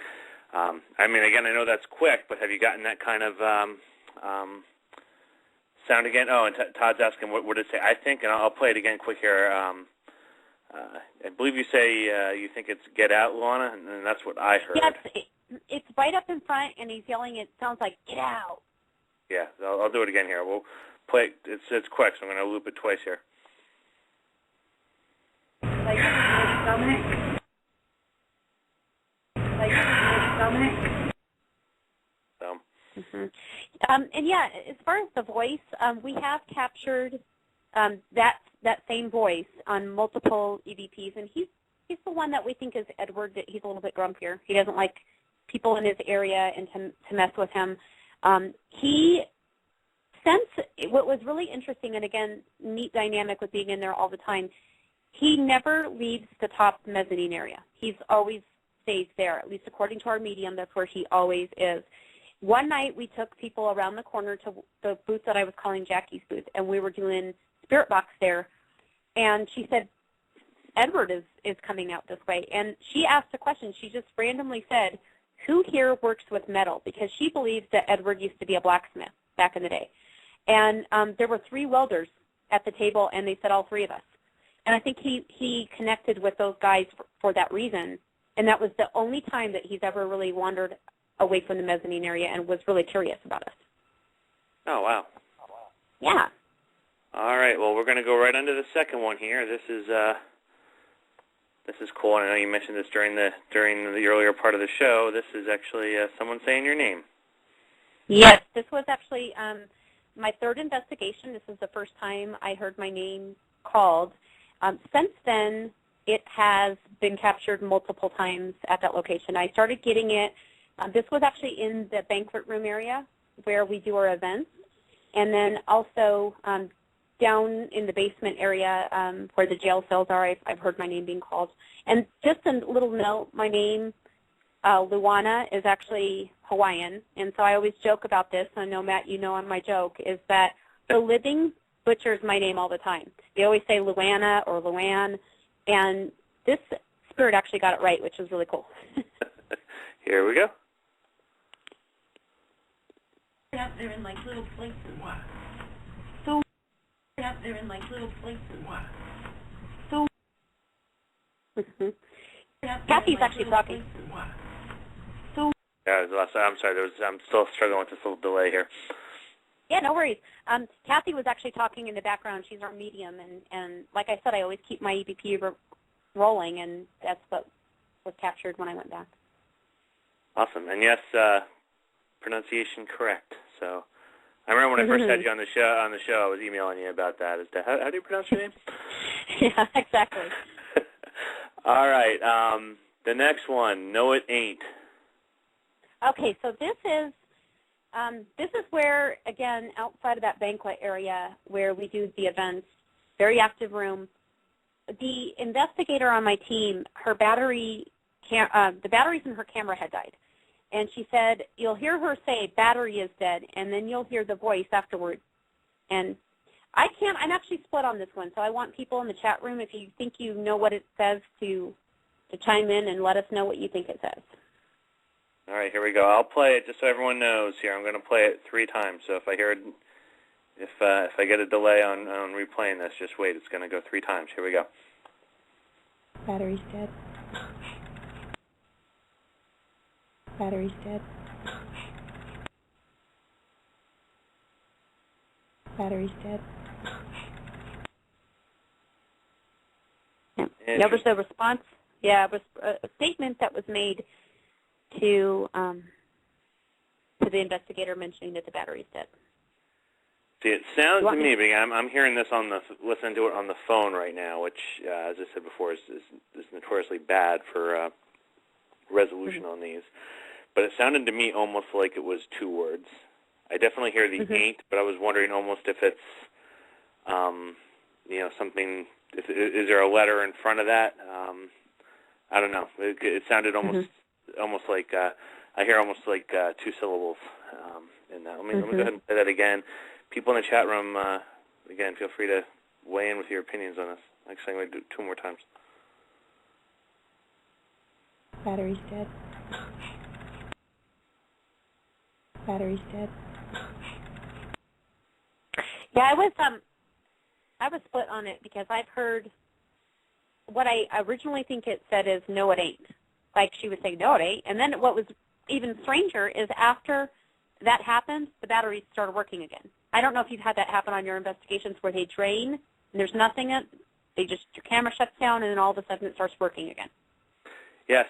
I mean, again, I know that's quick, but have you gotten that kind of sound again? Oh, and Todd's asking, what did it say? I think, and I'll play it again quick here. I believe you say you think it's Get Out, Luana, and that's what I heard. Yes, it's right up in front, and he's yelling. It sounds like, get out. Yeah, I'll do it again here. We'll play. It's quick, so I'm going to loop it twice here. Like my stomach. Like my stomach. So. And yeah, as far as the voice, we have captured that same voice on multiple EVPs, and he's the one that we think is Edward. That he's a little bit grumpier. He doesn't like people in his area and to mess with him. What was really interesting, and again, neat dynamic with being in there all the time, he never leaves the top mezzanine area. He's always stays there, at least according to our medium, that's where he always is. One night we took people around the corner to the booth that I was calling Jackie's booth, and we were doing Spirit Box there, and she said, Edward is coming out this way. And she asked a question. She just randomly said, who here works with metal? Because she believes that Edward used to be a blacksmith back in the day. And there were 3 welders at the table, and they said all 3 of us. And I think he connected with those guys for that reason. And that was the only time that he's ever really wandered away from the mezzanine area and was really curious about us. Oh, wow. Yeah. All right. Well, we're going to go right under the second one here. This is This is cool. I know you mentioned this during the earlier part of the show. This is actually someone saying your name. Yes, this was actually my third investigation. This is the first time I heard my name called. Since then, it has been captured multiple times at that location. I started getting it. This was actually in the banquet room area where we do our events, and then also down in the basement area where the jail cells are, I've heard my name being called. And just a little note, my name, Luana, is actually Hawaiian, and so I always joke about this. I know, Matt, you know on my joke, is that the living butchers my name all the time. They always say Luana or Luann, and this spirit actually got it right, which was really cool. Here we go. Out there in like little places. What? So out there in like little places. What? So Kathy's actually talking. What? So yeah, I'm sorry. I'm still struggling with this little delay here. Yeah, no worries. Kathy was actually talking in the background. She's our medium, and like I said, I always keep my EVP rolling, and that's what was captured when I went back. Awesome. And yes, pronunciation correct. So I remember when I first had you on the show. I was emailing you about that. As to how do you pronounce your name? Yeah, exactly. All right. The next one. No, it ain't. Okay, so this is where, again, outside of that banquet area where we do the events, very active room. The investigator on my team, her battery, the batteries in her camera had died. And she said, you'll hear her say, battery is dead, and then you'll hear the voice afterward. And I'm actually split on this one, so I want people in the chat room, if you think you know what it says, to chime in and let us know what you think it says. All right, here we go. I'll play it just so everyone knows here. I'm going to play it 3 times, so if I hear it, if I get a delay on replaying this, just wait. It's going to go 3 times. Here we go. Battery's dead. Battery's dead. Battery's dead. That was the response. Yeah, it was a statement that was made to the investigator mentioning that the battery's dead. See, it sounds to me, but I'm hearing this listening to it on the phone right now, which, as I said before, is notoriously bad for resolution on these. But it sounded to me almost like it was 2 words. I definitely hear the ain't, but I was wondering almost if it's, something. Is there a letter in front of that? I don't know. It sounded almost like I hear almost like 2 syllables in that. Let me go ahead and say that again. People in the chat room, again, feel free to weigh in with your opinions on this. Actually, I'm going to do it 2 more times. Battery's dead. Battery's dead. Yeah, I was split on it because I've heard what I originally think it said is no, it ain't. Like she would say, no, it ain't. And then what was even stranger is after that happened, the batteries started working again. I don't know if you've had that happen on your investigations where they drain and there's nothing in it. Your camera shuts down and then all of a sudden it starts working again. Yes.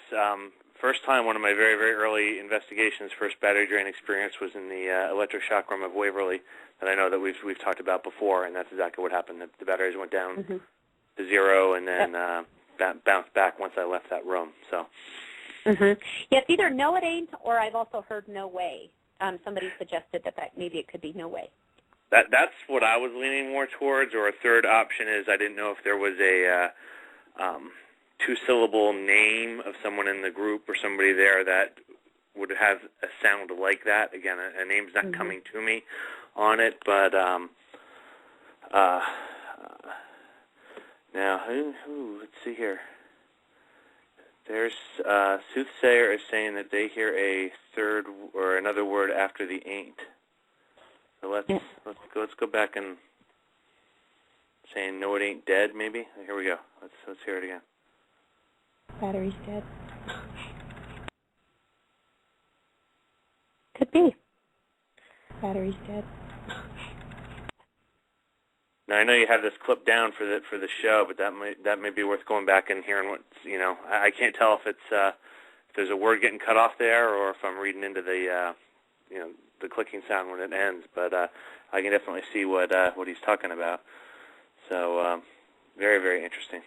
First time, one of my very, very early investigations, first battery drain experience was in the electroshock room of Waverly that I know that we've talked about before, and that's exactly what happened. The batteries went down to 0 and then bounced back once I left that room. So. Yeah, it's either no, it ain't, or I've also heard no way. Somebody suggested that maybe it could be no way. That's what I was leaning more towards, or a third option is I didn't know if there was a 2-syllable name of someone in the group or somebody there that would have a sound like that. Again, a name's not coming to me on it, but now, let's see here. There's Soothsayer is saying that they hear a third or another word after the ain't. So let's go back and saying no, it ain't dead. Maybe here we go. Let's hear it again. Battery's dead. Could be. Battery's dead. Now I know you have this clip down for the show, but that may be worth going back and hearing what I can't tell if it's if there's a word getting cut off there or if I'm reading into the the clicking sound when it ends. But I can definitely see what he's talking about. So very, very interesting.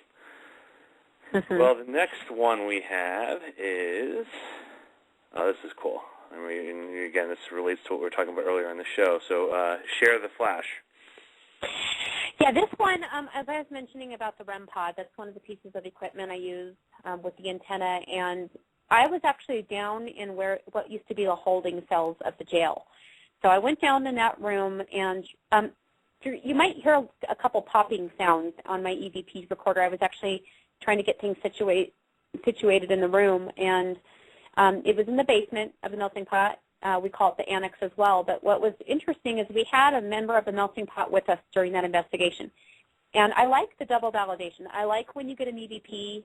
Well, the next one we have is this is cool. I mean, again, this relates to what we were talking about earlier in the show. So share the flash. Yeah, this one, as I was mentioning about the REM pod, that's one of the pieces of equipment I use with the antenna, and I was actually down in what used to be the holding cells of the jail. So I went down in that room, and you might hear a couple popping sounds on my EVP recorder. I was actually trying to get things situated in the room, and it was in the basement of the melting pot. We call it the annex as well. But what was interesting is we had a member of the melting pot with us during that investigation. And I like the double validation. I like when you get an EVP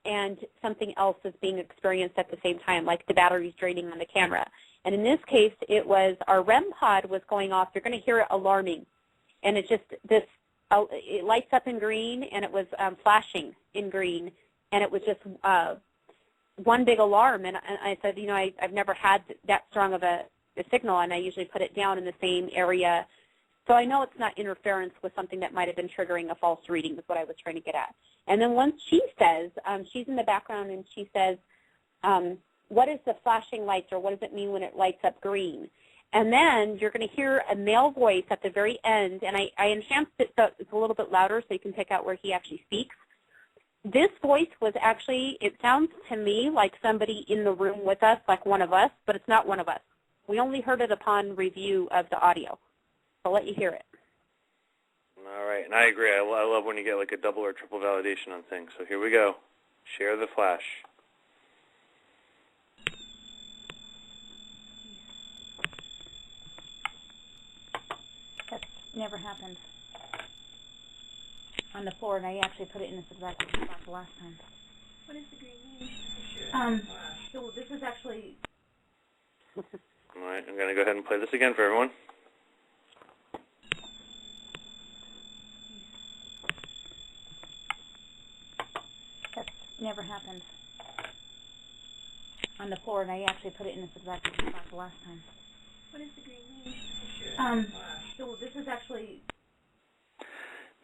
and something else is being experienced at the same time, like the batteries draining on the camera. And in this case, it was our REM pod was going off. You're going to hear it alarming. And it just, it lights up in green, and it was flashing in green. And it was just one big alarm, and I said, I've never had that strong of a signal, and I usually put it down in the same area. So I know it's not interference with something that might have been triggering a false reading is what I was trying to get at. And then once she says, she's in the background, and she says, what is the flashing lights, or what does it mean when it lights up green? And then you're going to hear a male voice at the very end, and I enhanced it so it's a little bit louder so you can pick out where he actually speaks. This voice was actually, it sounds to me like somebody in the room with us, like one of us, but it's not one of us. We only heard it upon review of the audio. I'll let you hear it. All right, and I agree. I love when you get like a double or triple validation on things. So here we go. Share the flash. That's never happened on the floor, and I actually put it in this exact spot the last time. What is the green mean? So this is actually... All right, I'm going to go ahead and play this again for everyone. That's never happened on the floor, and I actually put it in this exact spot the last time. What is the green mean? So this is actually...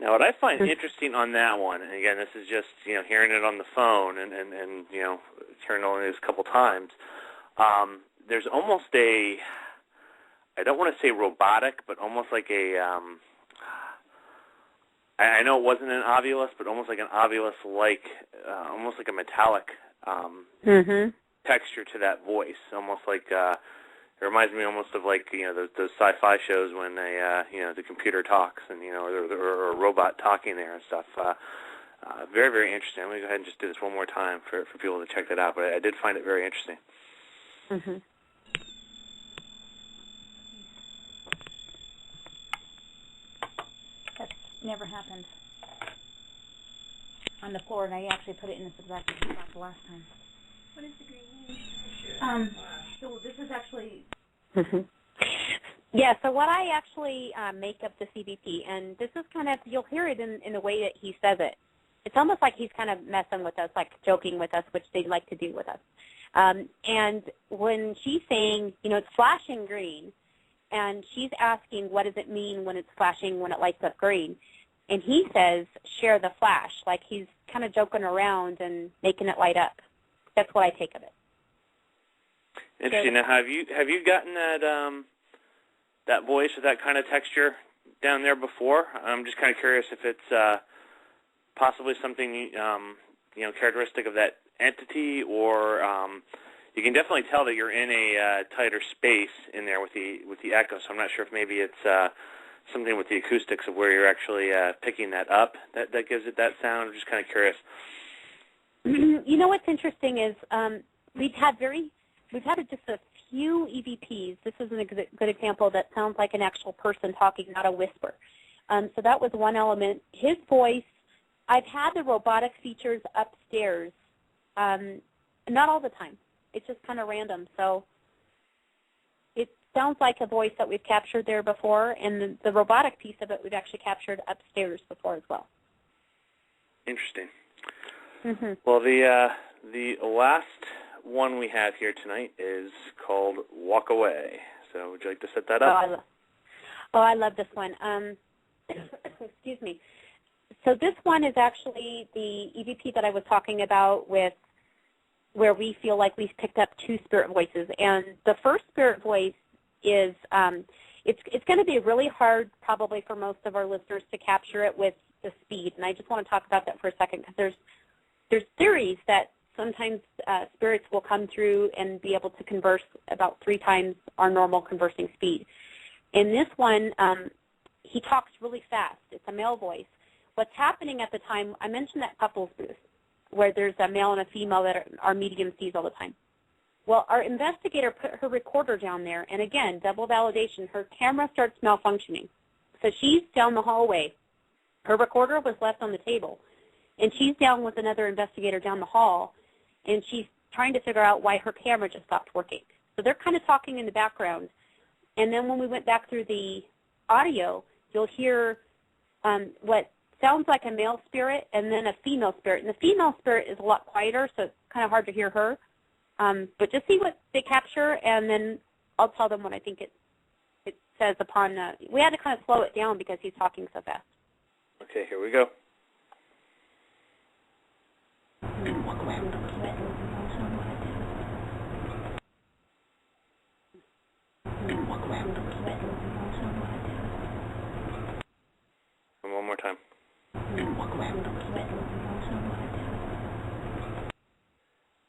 Now, what I find interesting on that one, and again, this is just hearing it on the phone and hearing it only a couple times. There's almost I don't want to say robotic, but almost like I know it wasn't an ovulus, but almost like an ovulus-like, almost like a metallic texture to that voice, almost like. It reminds me almost of like those sci-fi shows when they the computer talks and or a robot talking there and stuff. Very, very interesting. I'm going to go ahead and just do this one more time for people to check that out. But I did find it very interesting. That's never happened on the floor, and I actually put it in this exact spot the last time. What is the green mean? So this is actually... Yeah, so what I actually make of the CBP, and this is kind of, you'll hear it in the way that he says it. It's almost like he's kind of messing with us, like joking with us, which they like to do with us. And when she's saying, it's flashing green, and she's asking what does it mean when it's flashing, when it lights up green, and he says, share the flash, like he's kind of joking around and making it light up. That's what I take of it. Interesting. Now, have you gotten that voice or that kind of texture down there before? I'm just kind of curious if it's possibly something characteristic of that entity, or you can definitely tell that you're in a tighter space in there with the echo. So I'm not sure if maybe it's something with the acoustics of where you're actually picking that up that gives it that sound. I'm just kind of curious. What's interesting is we've had just a few EVPs. This is a good example that sounds like an actual person talking, not a whisper. So that was one element. His voice, I've had the robotic features upstairs, not all the time. It's just kind of random. So sounds like a voice that we've captured there before, and the robotic piece of it we've actually captured upstairs before as well. Interesting. Mm-hmm. Well, the last one we have here tonight is called Walk Away. So would you like to set that up? I love this one. Excuse me. So this one is actually the EVP that I was talking about with where we feel like we've picked up two spirit voices. And the first spirit voice is, it's going to be really hard probably for most of our listeners to capture it with the speed. And I just want to talk about that for a second because there's theories that sometimes spirits will come through and be able to converse about 3 times our normal conversing speed. In this one, he talks really fast. It's a male voice. What's happening at the time, I mentioned that couples booth where there's a male and a female that our medium sees all the time. Well, our investigator put her recorder down there, and again, double validation, her camera starts malfunctioning. So she's down the hallway. Her recorder was left on the table, and she's down with another investigator down the hall, and she's trying to figure out why her camera just stopped working. So they're kind of talking in the background. And then when we went back through the audio, you'll hear what sounds like a male spirit and then a female spirit. And the female spirit is a lot quieter, so it's kind of hard to hear her. But just see what they capture, and then I'll tell them what I think it says upon. We had to kind of slow it down because he's talking so fast. Okay, here we go. And one more time.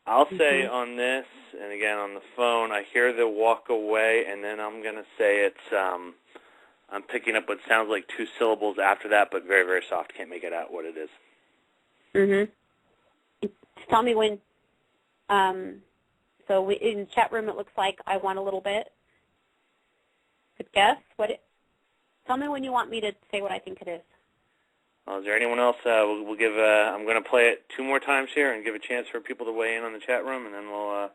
I'll say on this, and again on the phone, I hear the walk away, and then I'm going to say it's, I'm picking up what sounds like 2 syllables after that, but very, very soft. Can't make it out what it is. Mm-hmm. Tell me when, so in the chat room it looks like I want a little bit. Good guess. Tell me when you want me to say what I think it is. Well, is there anyone else? We'll give. I'm going to play it 2 more times here and give a chance for people to weigh in on the chat room, and then we'll.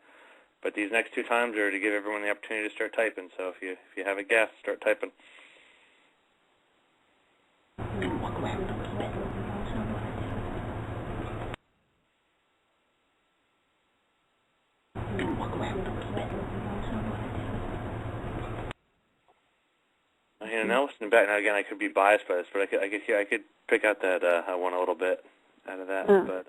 But these next 2 times are to give everyone the opportunity to start typing. So if you have a guess, start typing. You know, listening back now again, I could be biased by this, but I could pick out that I want a little bit out of that. But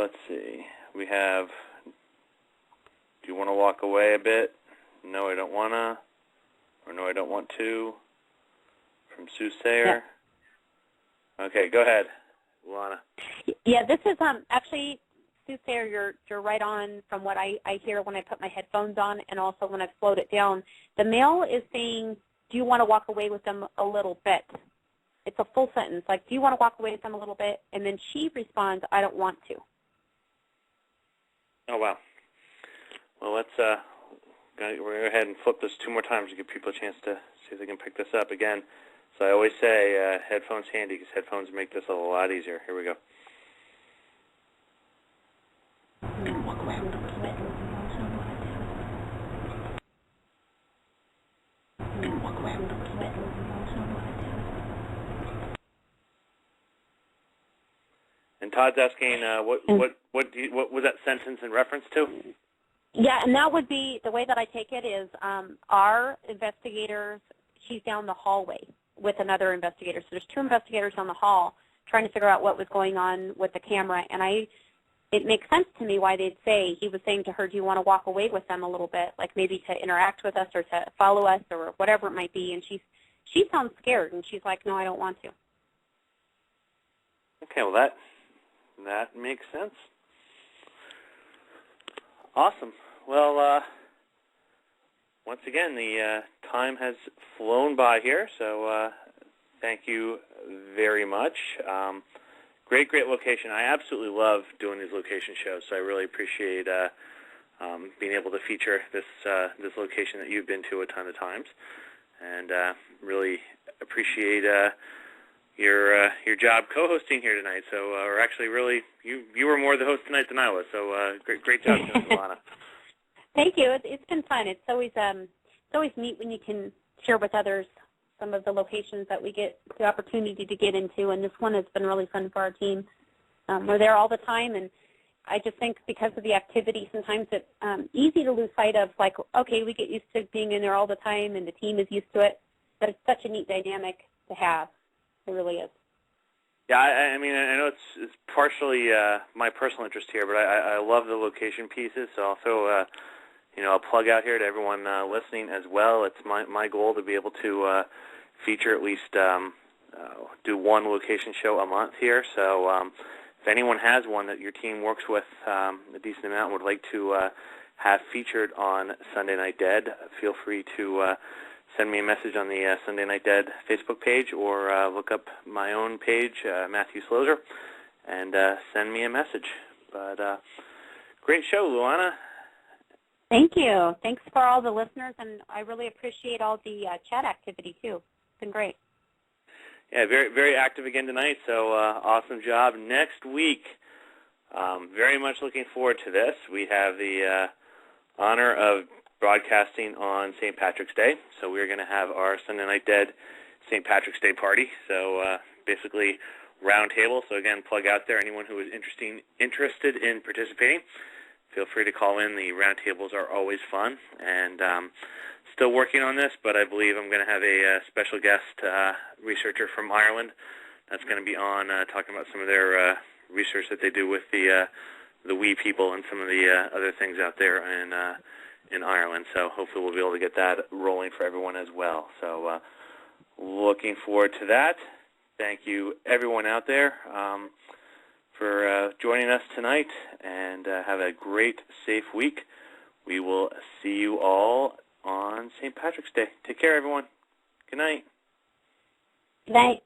let's see. We have. Do you want to walk away a bit? No, I don't wanna. Or no, I don't want to. From Soothsayer. Yeah. Okay, go ahead, Luana. Yeah, this is actually Soothsayer. You're right on from what I hear when I put my headphones on, and also when I've slowed it down. The male is saying, do you want to walk away with them a little bit? It's a full sentence, like, do you want to walk away with them a little bit? And then she responds, I don't want to. Oh, wow. Well, we're going to go ahead and flip this 2 more times to give people a chance to see if they can pick this up again. So I always say headphones handy because headphones make this a lot easier. Here we go. And Todd's asking, what was that sentence in reference to? Yeah, and that would be, the way that I take it is our investigators, she's down the hallway with another investigator. So there's 2 investigators down the hall trying to figure out what was going on with the camera. And it makes sense to me why they'd say, he was saying to her, do you want to walk away with them a little bit, like maybe to interact with us or to follow us or whatever it might be. And she sounds scared, and she's like, no, I don't want to. Okay, well, that makes sense. Awesome. Well, once again, the time has flown by here, so thank you very much. Great location. I absolutely love doing these location shows, so I really appreciate being able to feature this location that you've been to a ton of times, and really appreciate your job co-hosting here tonight. So or actually really, you were more the host tonight than I was, so great job, Luana. Thank you. It's been fun. It's always neat when you can share with others some of the locations that we get the opportunity to get into, and this one has been really fun for our team. We're there all the time, and I just think because of the activity, sometimes it's easy to lose sight of, like, okay, we get used to being in there all the time, and the team is used to it, but it's such a neat dynamic to have. It really is. Yeah, I mean, I know it's partially my personal interest here, but I love the location pieces, so I'll throw a plug out here to everyone listening as well. It's my goal to be able to feature at least do one location show a month here. So if anyone has one that your team works with a decent amount and would like to have featured on Sunday Night Dead, feel free to send me a message on the Sunday Night Dead Facebook page, or look up my own page, Matthew Slozer, and send me a message. But great show, Luana. Thank you. Thanks for all the listeners, and I really appreciate all the chat activity, too. It's been great. Yeah, very, very active again tonight, so awesome job. Next week, very much looking forward to this. We have the honor of broadcasting on St. Patrick's Day, so we're going to have our Sunday Night Dead St. Patrick's Day party. So basically round table. So again, plug out there anyone who is interested in participating. Feel free to call in. The round tables are always fun, and still working on this, but I believe I'm going to have a special guest researcher from Ireland that's going to be on talking about some of their research that they do with the wee people and some of the other things out there in Ireland. So hopefully we'll be able to get that rolling for everyone as well. So looking forward to that. Thank you, everyone out there, for joining us tonight, and have a great, safe week. We will see you all on St. Patrick's Day. Take care, everyone. Good night. Good night.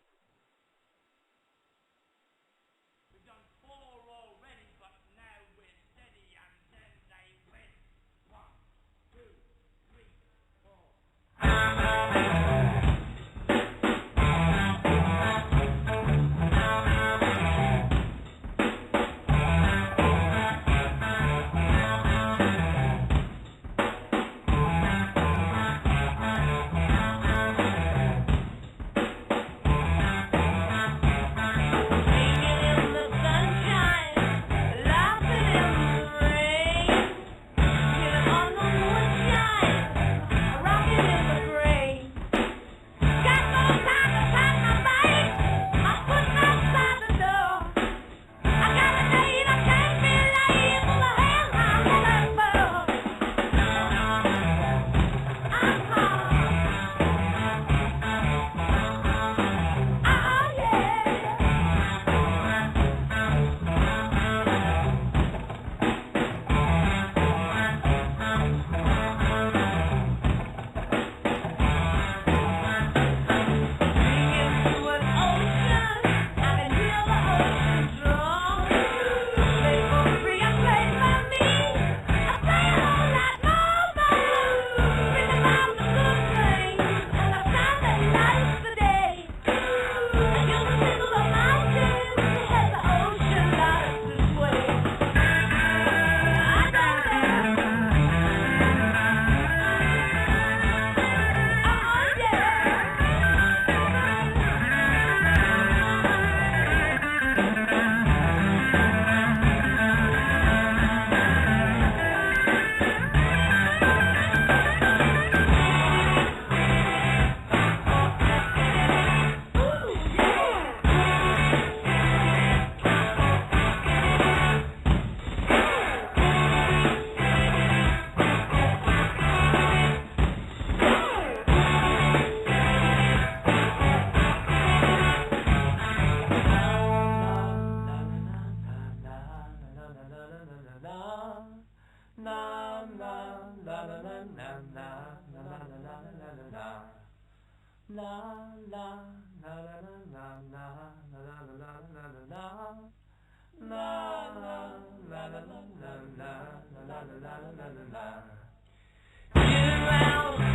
Get around.